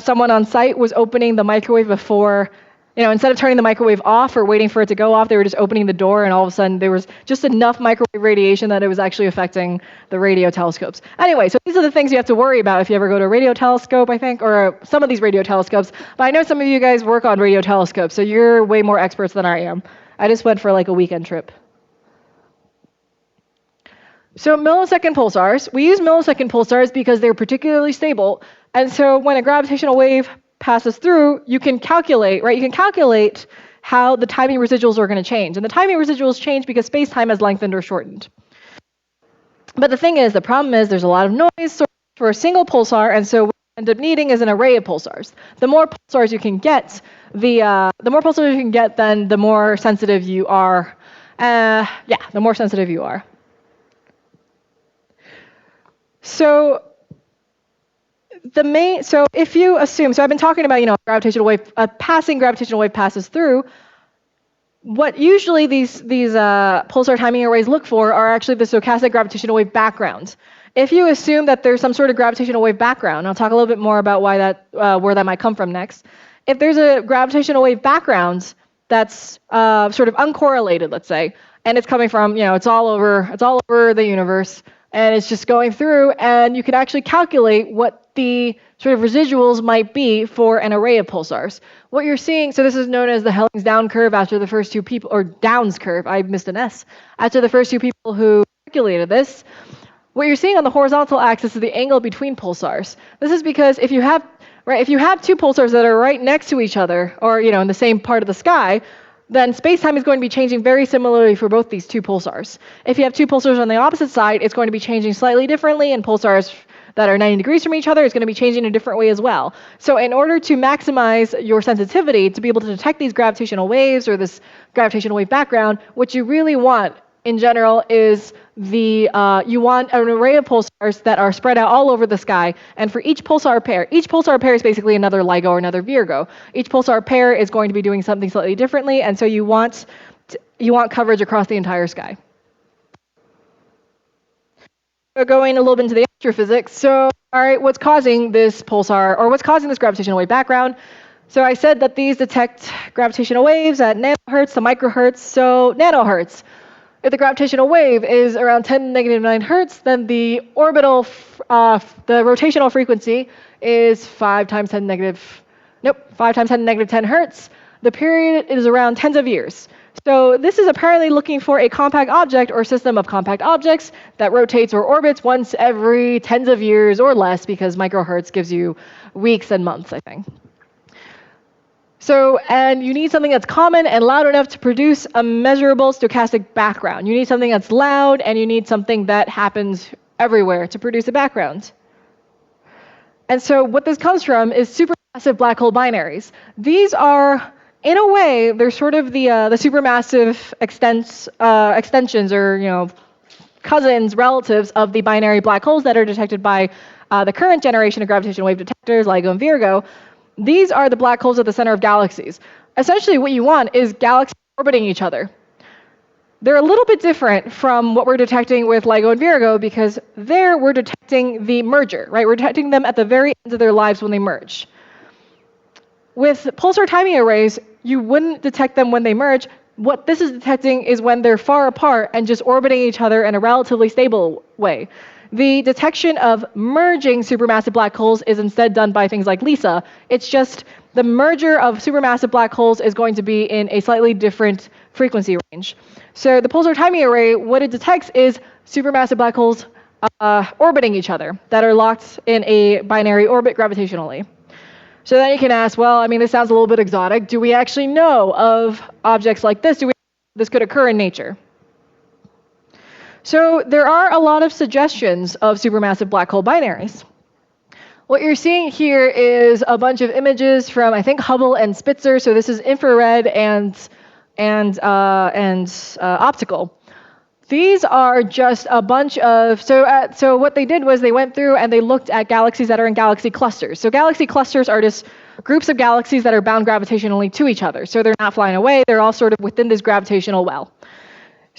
someone on site was opening the microwave before, instead of turning the microwave off or waiting for it to go off, they were just opening the door, and all of a sudden there was just enough microwave radiation that it was actually affecting the radio telescopes. Anyway, so these are the things you have to worry about if you ever go to a radio telescope, I think, or some of these radio telescopes. But I know some of you guys work on radio telescopes, so you're way more experts than I am. I just went for like a weekend trip. So millisecond pulsars, we use millisecond pulsars because they're particularly stable. And so when a gravitational wave passes through, you can calculate, right? You can calculate how the timing residuals are going to change. And the timing residuals change because space-time has lengthened or shortened. But the problem is there's a lot of noise for a single pulsar, and so what you end up needing is an array of pulsars. The more pulsars you can get, then the more sensitive you are. The more sensitive you are. So if you assume, I've been talking about, gravitational wave, a passing gravitational wave passes through. What usually these pulsar timing arrays look for are actually the stochastic gravitational wave background. If you assume that there's some sort of gravitational wave background, I'll talk a little bit more about where that might come from next. If there's a gravitational wave background that's sort of uncorrelated, let's say, and it's coming from, it's all over the universe, and it's just going through, and you can actually calculate what the sort of residuals might be for an array of pulsars. What you're seeing, so this is known as the Helling's down curve after the first two people, or Downs curve, I missed an S, after the first two people who calculated this. What you're seeing on the horizontal axis is the angle between pulsars. This is because if you have two pulsars that are right next to each other, or in the same part of the sky, then space-time is going to be changing very similarly for both these two pulsars. If you have two pulsars on the opposite side, it's going to be changing slightly differently, and pulsars that are 90 degrees from each other is going to be changing in a different way as well. So in order to maximize your sensitivity to be able to detect these gravitational waves or this gravitational wave background, what you really want in general is you want an array of pulsars that are spread out all over the sky, and for each pulsar pair is basically another LIGO or another Virgo. Each pulsar pair is going to be doing something slightly differently, and so you want coverage across the entire sky. So going a little bit into the astrophysics. So, all right, what's causing this pulsar, or what's causing this gravitational wave background? So I said that these detect gravitational waves at nanohertz to microhertz, so nanohertz. If the gravitational wave is around 10 to the -9 hertz, then the rotational frequency is 5 times 10 to the -10 hertz. The period is around tens of years. So this is apparently looking for a compact object or system of compact objects that rotates or orbits once every tens of years or less, because microhertz gives you weeks and months, I think. So, and you need something that's common and loud enough to produce a measurable stochastic background. You need something that's loud, and you need something that happens everywhere to produce a background. And so what this comes from is supermassive black hole binaries. These are, in a way, they're sort of the supermassive extensions or, cousins, relatives of the binary black holes that are detected by the current generation of gravitational wave detectors, LIGO and Virgo. These are the black holes at the center of galaxies. Essentially, what you want is galaxies orbiting each other. They're a little bit different from what we're detecting with LIGO and Virgo, because there we're detecting the merger, right? We're detecting them at the very end of their lives when they merge. With pulsar timing arrays, you wouldn't detect them when they merge. What this is detecting is when they're far apart and just orbiting each other in a relatively stable way. The detection of merging supermassive black holes is instead done by things like LISA. It's just the merger of supermassive black holes is going to be in a slightly different frequency range. So the pulsar timing array, what it detects is supermassive black holes orbiting each other that are locked in a binary orbit gravitationally. So then you can ask, well, this sounds a little bit exotic. Do we actually know of objects like this? This could occur in nature? So there are a lot of suggestions of supermassive black hole binaries. What you're seeing here is a bunch of images from, I think, Hubble and Spitzer. So this is infrared and optical. These are just a bunch of, so what they did was they went through and they looked at galaxies that are in galaxy clusters. So galaxy clusters are just groups of galaxies that are bound gravitationally to each other. So they're not flying away, they're all sort of within this gravitational well.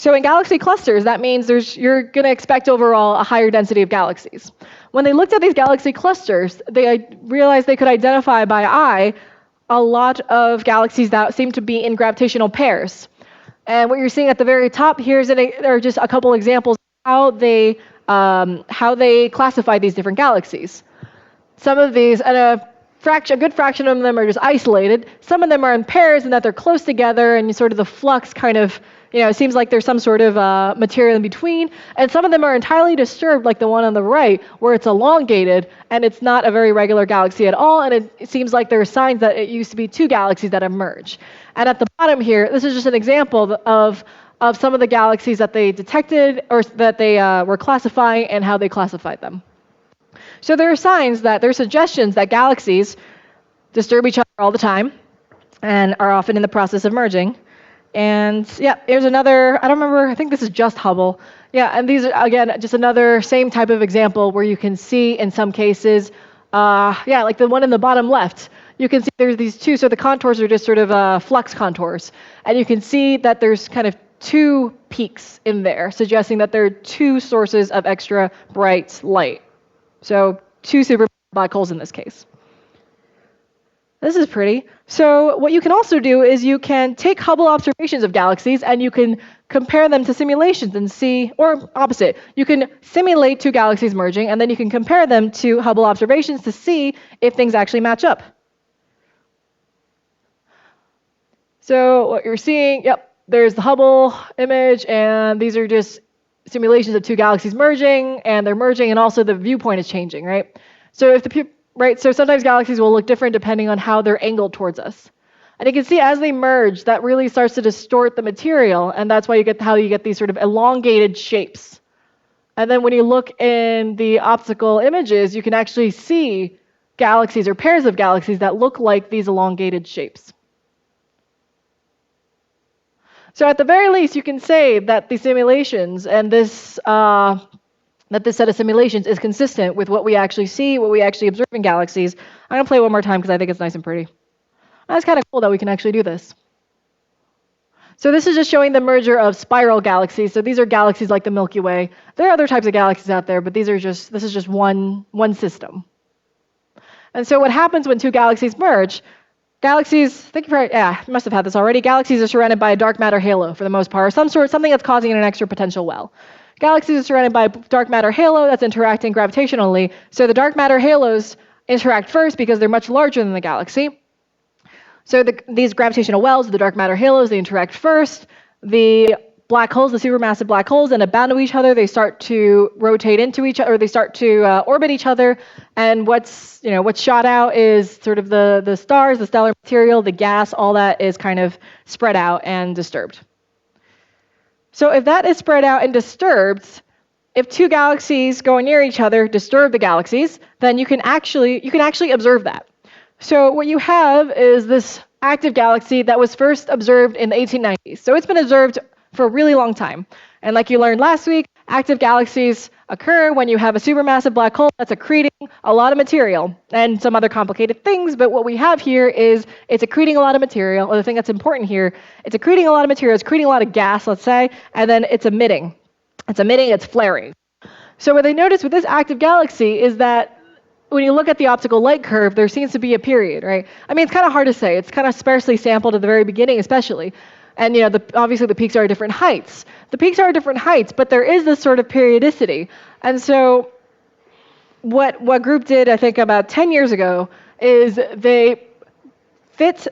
So in galaxy clusters, that means you're going to expect overall a higher density of galaxies. When they looked at these galaxy clusters, they realized they could identify by eye a lot of galaxies that seem to be in gravitational pairs. And what you're seeing at the very top here are just a couple examples of how they classify these different galaxies. Some of these, and a good fraction of them are just isolated. Some of them are in pairs in that they're close together, and sort of the flux kind of, it seems like there's some sort of material in between. And some of them are entirely disturbed, like the one on the right, where it's elongated, and it's not a very regular galaxy at all, and it seems like there are signs that it used to be two galaxies that have merged. And at the bottom here, this is just an example of some of the galaxies that they detected, or that they were classifying, and how they classified them. So there are suggestions that galaxies disturb each other all the time and are often in the process of merging. And yeah, here's another, I don't remember, I think this is just Hubble. Yeah, and these are, again, just another same type of example where you can see in some cases, like the one in the bottom left, you can see there's these two, so the contours are just sort of flux contours. And you can see that there's kind of two peaks in there, suggesting that there are two sources of extra bright light. So two supermassive black holes in this case. This is pretty. So what you can also do is you can take Hubble observations of galaxies and you can compare them to simulations and see, or opposite, you can simulate two galaxies merging and then you can compare them to Hubble observations to see if things actually match up. So what you're seeing, there's the Hubble image, and these are just simulations of two galaxies merging, and they're merging, and also the viewpoint is changing, right? So so sometimes galaxies will look different depending on how they're angled towards us. And you can see as they merge, that really starts to distort the material, and that's why you get these sort of elongated shapes. And then when you look in the optical images, you can actually see galaxies or pairs of galaxies that look like these elongated shapes. So at the very least, you can say that the simulations and this set of simulations is consistent with what we actually see, what we actually observe in galaxies. I'm going to play one more time because I think it's nice and pretty. That's kind of cool that we can actually do this. So this is just showing the merger of spiral galaxies. So these are galaxies like the Milky Way. There are other types of galaxies out there, but this is just one system. And so what happens when two galaxies merge? Galaxies, you must have had this already. Galaxies are surrounded by a dark matter halo for the most part, or something that's causing an extra potential well. Galaxies are surrounded by a dark matter halo that's interacting gravitationally. So the dark matter halos interact first because they're much larger than the galaxy. So these gravitational wells, the dark matter halos, they interact first. The black holes, the supermassive black holes, end up bound to each other. They start to rotate into each other, or they start to orbit each other. And what's shot out is sort of the stars, the stellar material, the gas, all that is kind of spread out and disturbed. So if that is spread out and disturbed, if two galaxies going near each other disturb the galaxies, then you can actually observe that. So what you have is this active galaxy that was first observed in the 1890s. So it's been observed for a really long time. And like you learned last week, active galaxies occur when you have a supermassive black hole that's accreting a lot of material and some other complicated things. But what we have here is it's accreting a lot of material. Or the thing that's important here, it's accreting a lot of material, it's accreting a lot of gas, let's say, and then it's emitting. It's flaring. So what they noticed with this active galaxy is that when you look at the optical light curve, there seems to be a period, right? I mean, it's kind of hard to say. It's kind of sparsely sampled at the very beginning, especially. And obviously the peaks are at different heights. The peaks are at different heights, but there is this sort of periodicity. And so what group did, I think about 10 years ago, is they fit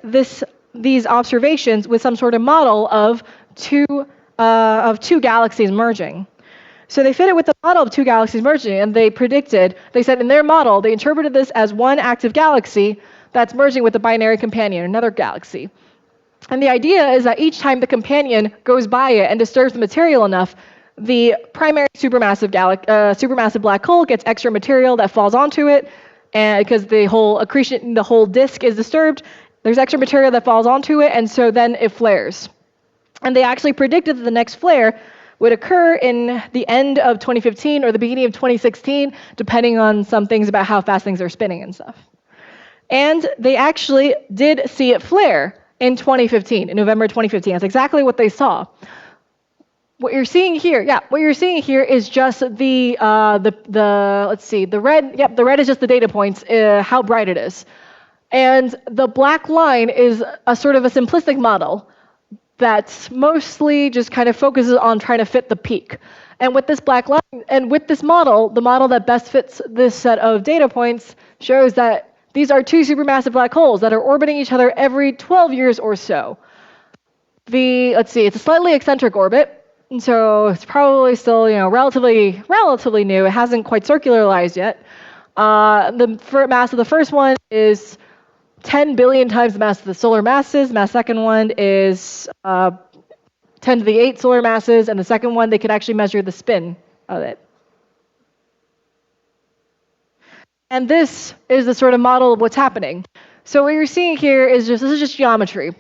these observations with some sort of model of two galaxies merging. So they fit it with the model of two galaxies merging, and they said in their model, they interpreted this as one active galaxy that's merging with a binary companion, another galaxy. And the idea is that each time the companion goes by it and disturbs the material enough, the primary supermassive black hole gets extra material that falls onto it, and because the whole disk is disturbed, there's extra material that falls onto it, and so then it flares. And they actually predicted that the next flare would occur in the end of 2015 or the beginning of 2016, depending on some things about how fast things are spinning and stuff. And they actually did see it flare in 2015, in November 2015. That's exactly what they saw. What you're seeing here, what you're seeing here is just let's see, the red, the red is just the data points, how bright it is. And the black line is a sort of a simplistic model that mostly just kind of focuses on trying to fit the peak. And with this black line, and with this model, the model that best fits this set of data points shows that these are two supermassive black holes that are orbiting each other every 12 years or so. Let's see, it's a slightly eccentric orbit. And so it's probably still, relatively new. It hasn't quite circularized yet. The mass of the first one is 10 billion times the mass of the solar masses. Mass second one is 10 to the 8 solar masses, and the second one, they could actually measure the spin of it. And this is the sort of model of what's happening. So what you're seeing here is this is just geometry.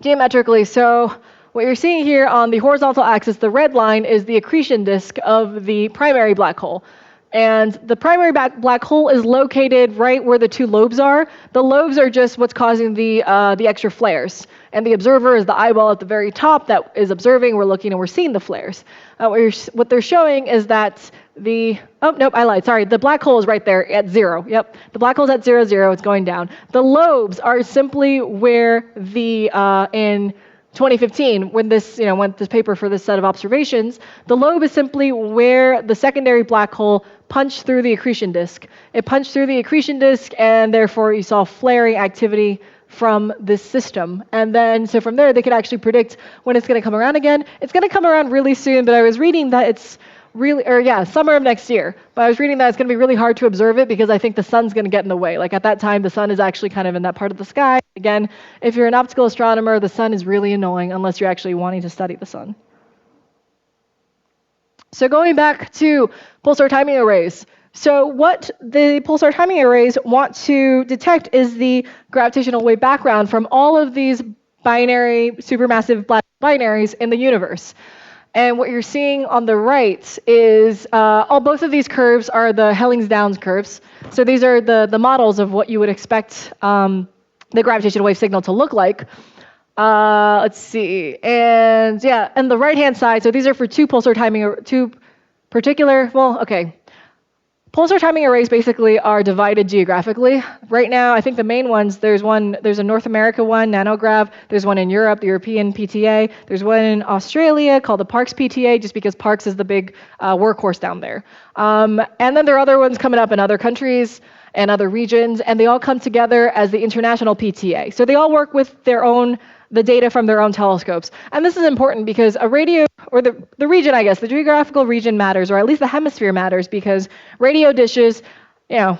Geometrically, so what you're seeing here on the horizontal axis, the red line is the accretion disk of the primary black hole. And the primary black hole is located right where the two lobes are. The lobes are just what's causing the extra flares. And the observer is the eyeball at the very top that is observing. We're looking and we're seeing the flares. What they're showing is that I lied. Sorry, the black hole is right there at 0. Yep, the black hole's at 0, 0. It's going down. The lobes are simply where in 2015, when this paper for this set of observations, the lobe is simply where the secondary black hole punched through the accretion disk. It punched through the accretion disk, and therefore you saw flaring activity from this system. And then, so from there, they could actually predict when it's going to come around again. It's going to come around really soon, but I was reading that it's summer of next year. But I was reading that it's going to be really hard to observe it because I think the sun's going to get in the way. Like at that time, the sun is actually kind of in that part of the sky. Again, if you're an optical astronomer, the sun is really annoying unless you're actually wanting to study the sun. So going back to pulsar timing arrays. So what the pulsar timing arrays want to detect is the gravitational wave background from all of these binary, supermassive black binaries in the universe. And what you're seeing on the right is both of these curves are the Hellingsdowns curves. So these are the models of what you would expect the gravitational wave signal to look like. Let's see, and the right-hand side. So these are for two pulsar timing arrays basically are divided geographically. Right now, I think the main ones, there's a North America one, Nanograv. There's one in Europe, the European PTA. There's one in Australia called the Parkes PTA, just because Parkes is the big workhorse down there. And then there are other ones coming up in other countries and other regions, and they all come together as the International PTA. So they all work with the data from their own telescopes. And this is important because a radio, or the region, I guess, the geographical region matters, or at least the hemisphere matters, because radio dishes, they're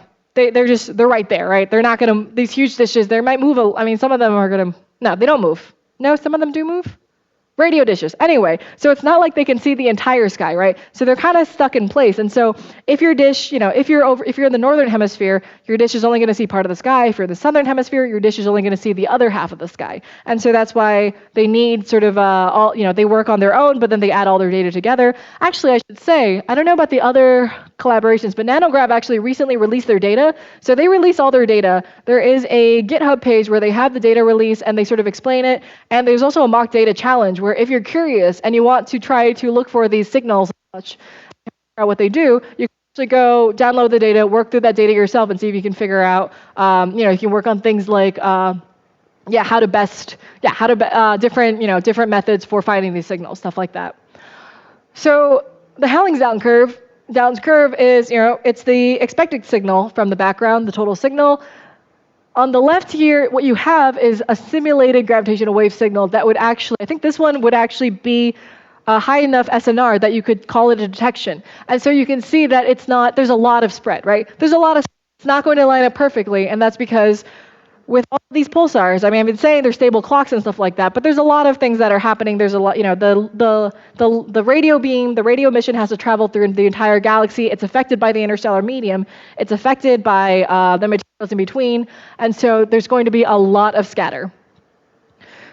right there, right? They're not going to, these huge dishes, they might move, some of them are going to, no, they don't move. No, some of them do move. Radio dishes. Anyway, so it's not like they can see the entire sky, right? So they're kind of stuck in place. And so if your dish, if you're in the northern hemisphere, your dish is only going to see part of the sky. If you're in the southern hemisphere, your dish is only going to see the other half of the sky. And so that's why they need sort of they work on their own, but then they add all their data together. Actually, I should say, I don't know about the other collaborations, but Nanograv actually recently released their data. So they release all their data. There is a GitHub page where they have the data release and they sort of explain it. And there's also a mock data challenge where if you're curious and you want to try to look for these signals and such, and figure out what they do, you can actually go download the data, work through that data yourself, and see if you can figure out, you can work on things like, different methods for finding these signals, stuff like that. So the Hellingsdowns curve is, it's the expected signal from the background, the total signal. On the left here, what you have is a simulated gravitational wave signal that would actually, I think this one would actually be a high enough SNR that you could call it a detection. And so you can see that there's a lot of spread, right? It's not going to line up perfectly, and that's because with all these pulsars, I've been saying they're stable clocks and stuff like that, but there's a lot of things that are happening. There's a lot, the radio beam, the radio mission has to travel through the entire galaxy. It's affected by the interstellar medium. It's affected by the materials in between, and so there's going to be a lot of scatter.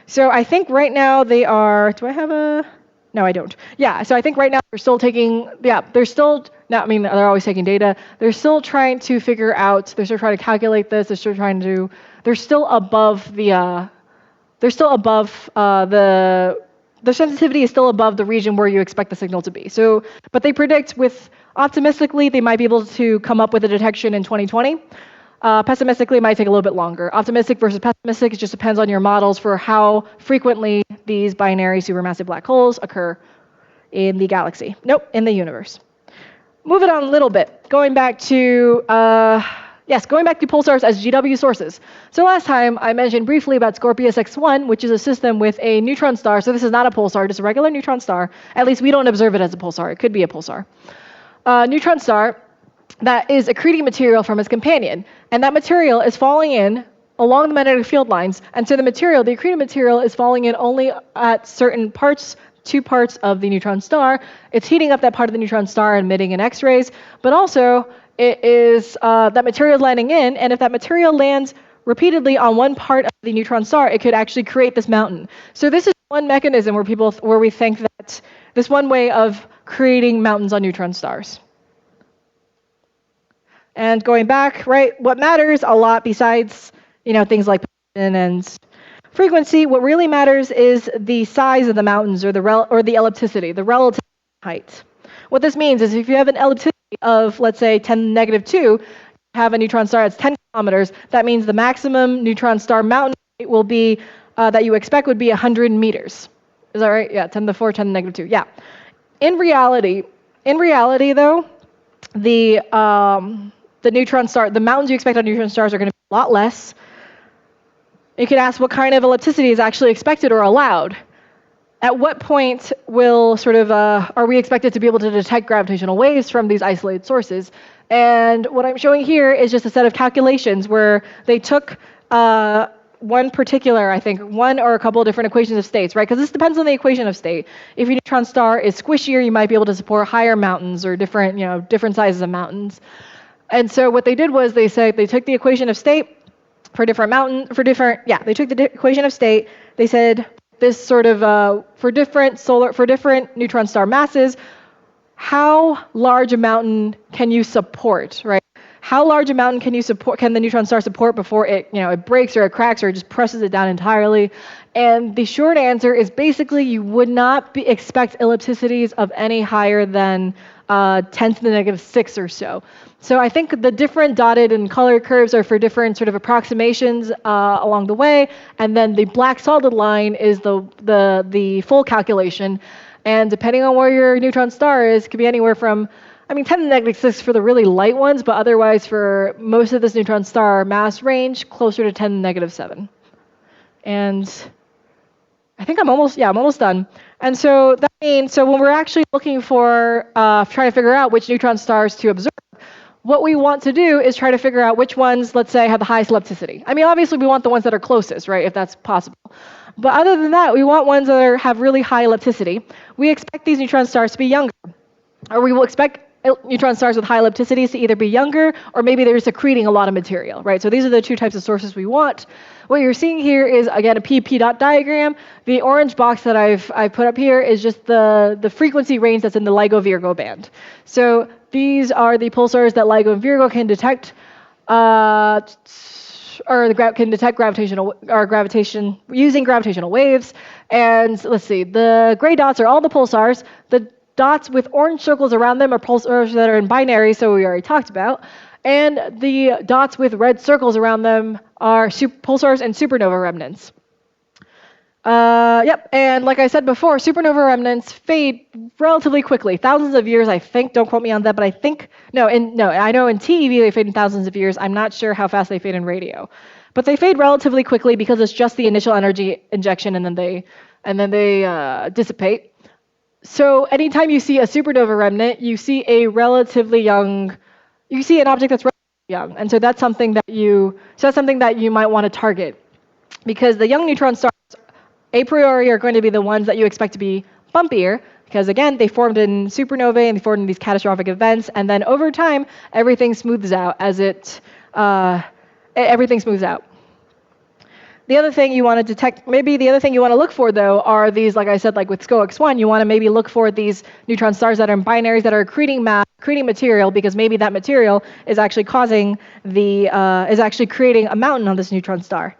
So I think right now they are, do I have a, no, I don't. Yeah, so I think right now they're still taking, they're always taking data. They're still trying to figure out, they're still trying to calculate this, they're still above the the sensitivity is still above the region where you expect the signal to be. So, but they predict optimistically, they might be able to come up with a detection in 2020. Pessimistically, it might take a little bit longer. Optimistic versus pessimistic, it just depends on your models for how frequently these binary supermassive black holes occur in the galaxy. Nope, in the universe. Moving on a little bit, going back to pulsars as GW sources. So last time I mentioned briefly about Scorpius X1, which is a system with a neutron star. So this is not a pulsar, just a regular neutron star. At least we don't observe it as a pulsar. It could be a pulsar. Neutron star that is accreting material from its companion. And that material is falling in along the magnetic field lines. And so the accreted material is falling in only at certain parts, 2 parts of the neutron star. It's heating up that part of the neutron star, emitting in X-rays, but also it is that material is landing in, and if that material lands repeatedly on one part of the neutron star, it could actually create this mountain. So this is one mechanism where we think that this one way of creating mountains on neutron stars. And going back, right, what matters a lot besides, things like position and frequency, what really matters is the size of the mountains or the ellipticity, the relative height. What this means is if you have an ellipticity of, let's say, 10⁻², you have a neutron star that's 10 kilometers, that means the maximum neutron star mountain height will be, that you expect would be 100 meters. Is that right? Yeah, 10⁻⁴, 10⁻², yeah. In reality though, the neutron star, the mountains you expect on neutron stars are going to be a lot less. You could ask what kind of ellipticity is actually expected or allowed. At what point will are we expected to be able to detect gravitational waves from these isolated sources? And what I'm showing here is just a set of calculations where they took one or a couple of different equations of states, right? Because this depends on the equation of state. If your neutron star is squishier, you might be able to support higher mountains or different sizes of mountains. And so what they did was they took the equation of state they took the equation of state, they said this for different neutron star masses, how large a mountain can you support, right? How large a mountain can the neutron star support before it breaks or it cracks or it just presses it down entirely? And the short answer is basically you would not expect ellipticities of any higher than 10 to the -6 or so. So I think the different dotted and colored curves are for different approximations along the way, and then the black solid line is the full calculation. And depending on where your neutron star is, it could be anywhere from 10 to the -6 for the really light ones, but otherwise for most of this neutron star mass range, closer to 10 to the -7. And I think I'm almost done. And so that means, when we're actually looking for, trying to figure out which neutron stars to observe, what we want to do is try to figure out which ones, let's say, have the highest ellipticity. Obviously we want the ones that are closest, right, if that's possible. But other than that, we want ones that have really high ellipticity. We expect these neutron stars to be younger, or we will expect neutron stars with high ellipticities to either be younger or maybe they're secreting a lot of material, right? So these are the 2 types of sources we want. What you're seeing here is, again, a p dot diagram. The orange box that I've put up here is just the frequency range that's in the LIGO-Virgo band. So these are the pulsars that LIGO and Virgo can detect, can detect gravitation using gravitational waves. And let's see, the gray dots are all the pulsars. The dots with orange circles around them are pulsars that are in binaries, so we already talked about. And the dots with red circles around them are pulsars and supernova remnants. And like I said before, supernova remnants fade relatively quickly, thousands of years, I think. Don't quote me on that, but I think I know in TeV they fade in thousands of years. I'm not sure how fast they fade in radio, but they fade relatively quickly because it's just the initial energy injection, and then they dissipate. So anytime you see a supernova remnant, you see an object that's relatively young, and so that's something that you might want to target, because the young neutron stars a priori are going to be the ones that you expect to be bumpier, because again, they formed in supernovae and they formed in these catastrophic events, and then over time, everything smooths out everything smooths out. The other thing you want to detect, maybe the other thing you want to look for, though, are these, like I said, like with SCO-X1, you want to maybe look for these neutron stars that are in binaries that are accreting material, because maybe that material is actually creating a mountain on this neutron star.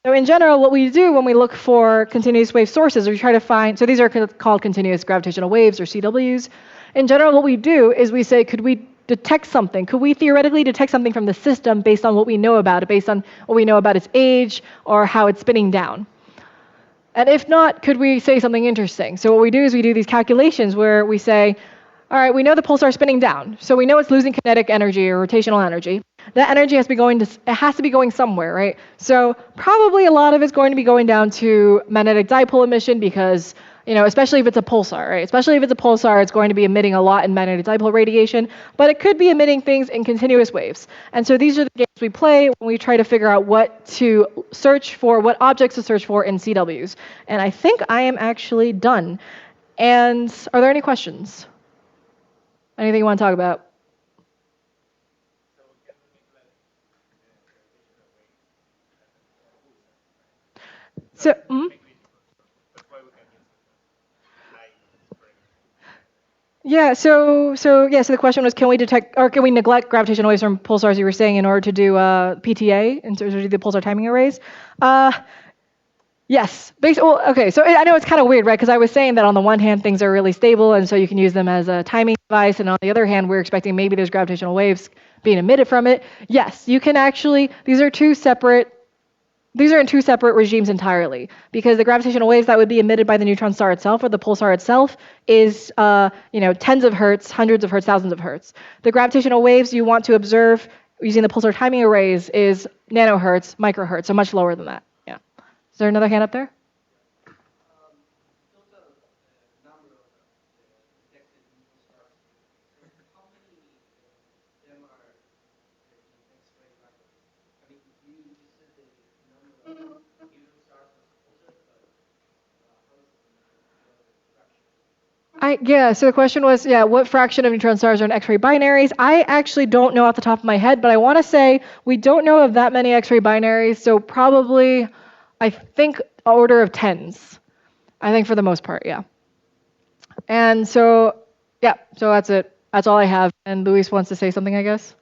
So in general, what we do when we look for continuous wave sources, we try to find, so these are called continuous gravitational waves or CWs. In general, what we do is we say, could we detect something? Could we theoretically detect something from the system based on what we know about it, based on what we know about its age or how it's spinning down? And if not, could we say something interesting? So what we do is we do these calculations where we say, all right, we know the pulsar is spinning down, so we know it's losing kinetic energy or rotational energy. That energy has to be going to, it has to be going somewhere, right? So probably a lot of it's going to be going down to magnetic dipole emission because, especially if it's a pulsar, right? Especially if it's a pulsar, it's going to be emitting a lot in magnetic dipole radiation, but it could be emitting things in continuous waves. And so these are the games we play when we try to figure out what to search for, what objects to search for in CWs. And I think I am actually done. And are there any questions? Anything you want to talk about? So, so the question was, can we detect or can we neglect gravitational waves from pulsars? You were saying in order to do PTA, in order to do the pulsar timing arrays. Yes. Well, okay. So I know it's kind of weird, right? Because I was saying that on the one hand, things are really stable, and so you can use them as a timing device, and on the other hand, we're expecting maybe there's gravitational waves being emitted from it. Yes, you can actually. These are in two separate regimes entirely, because the gravitational waves that would be emitted by the neutron star itself or the pulsar itself is tens of hertz, hundreds of hertz, thousands of hertz. The gravitational waves you want to observe using the pulsar timing arrays is nanohertz, microhertz, so much lower than that. Yeah. Is there another hand up there? So the question was, what fraction of neutron stars are in X-ray binaries? I actually don't know off the top of my head, but I want to say we don't know of that many X-ray binaries, so probably, I think, order of tens. I think for the most part, yeah. And so, so that's it. That's all I have. And Luis wants to say something, I guess.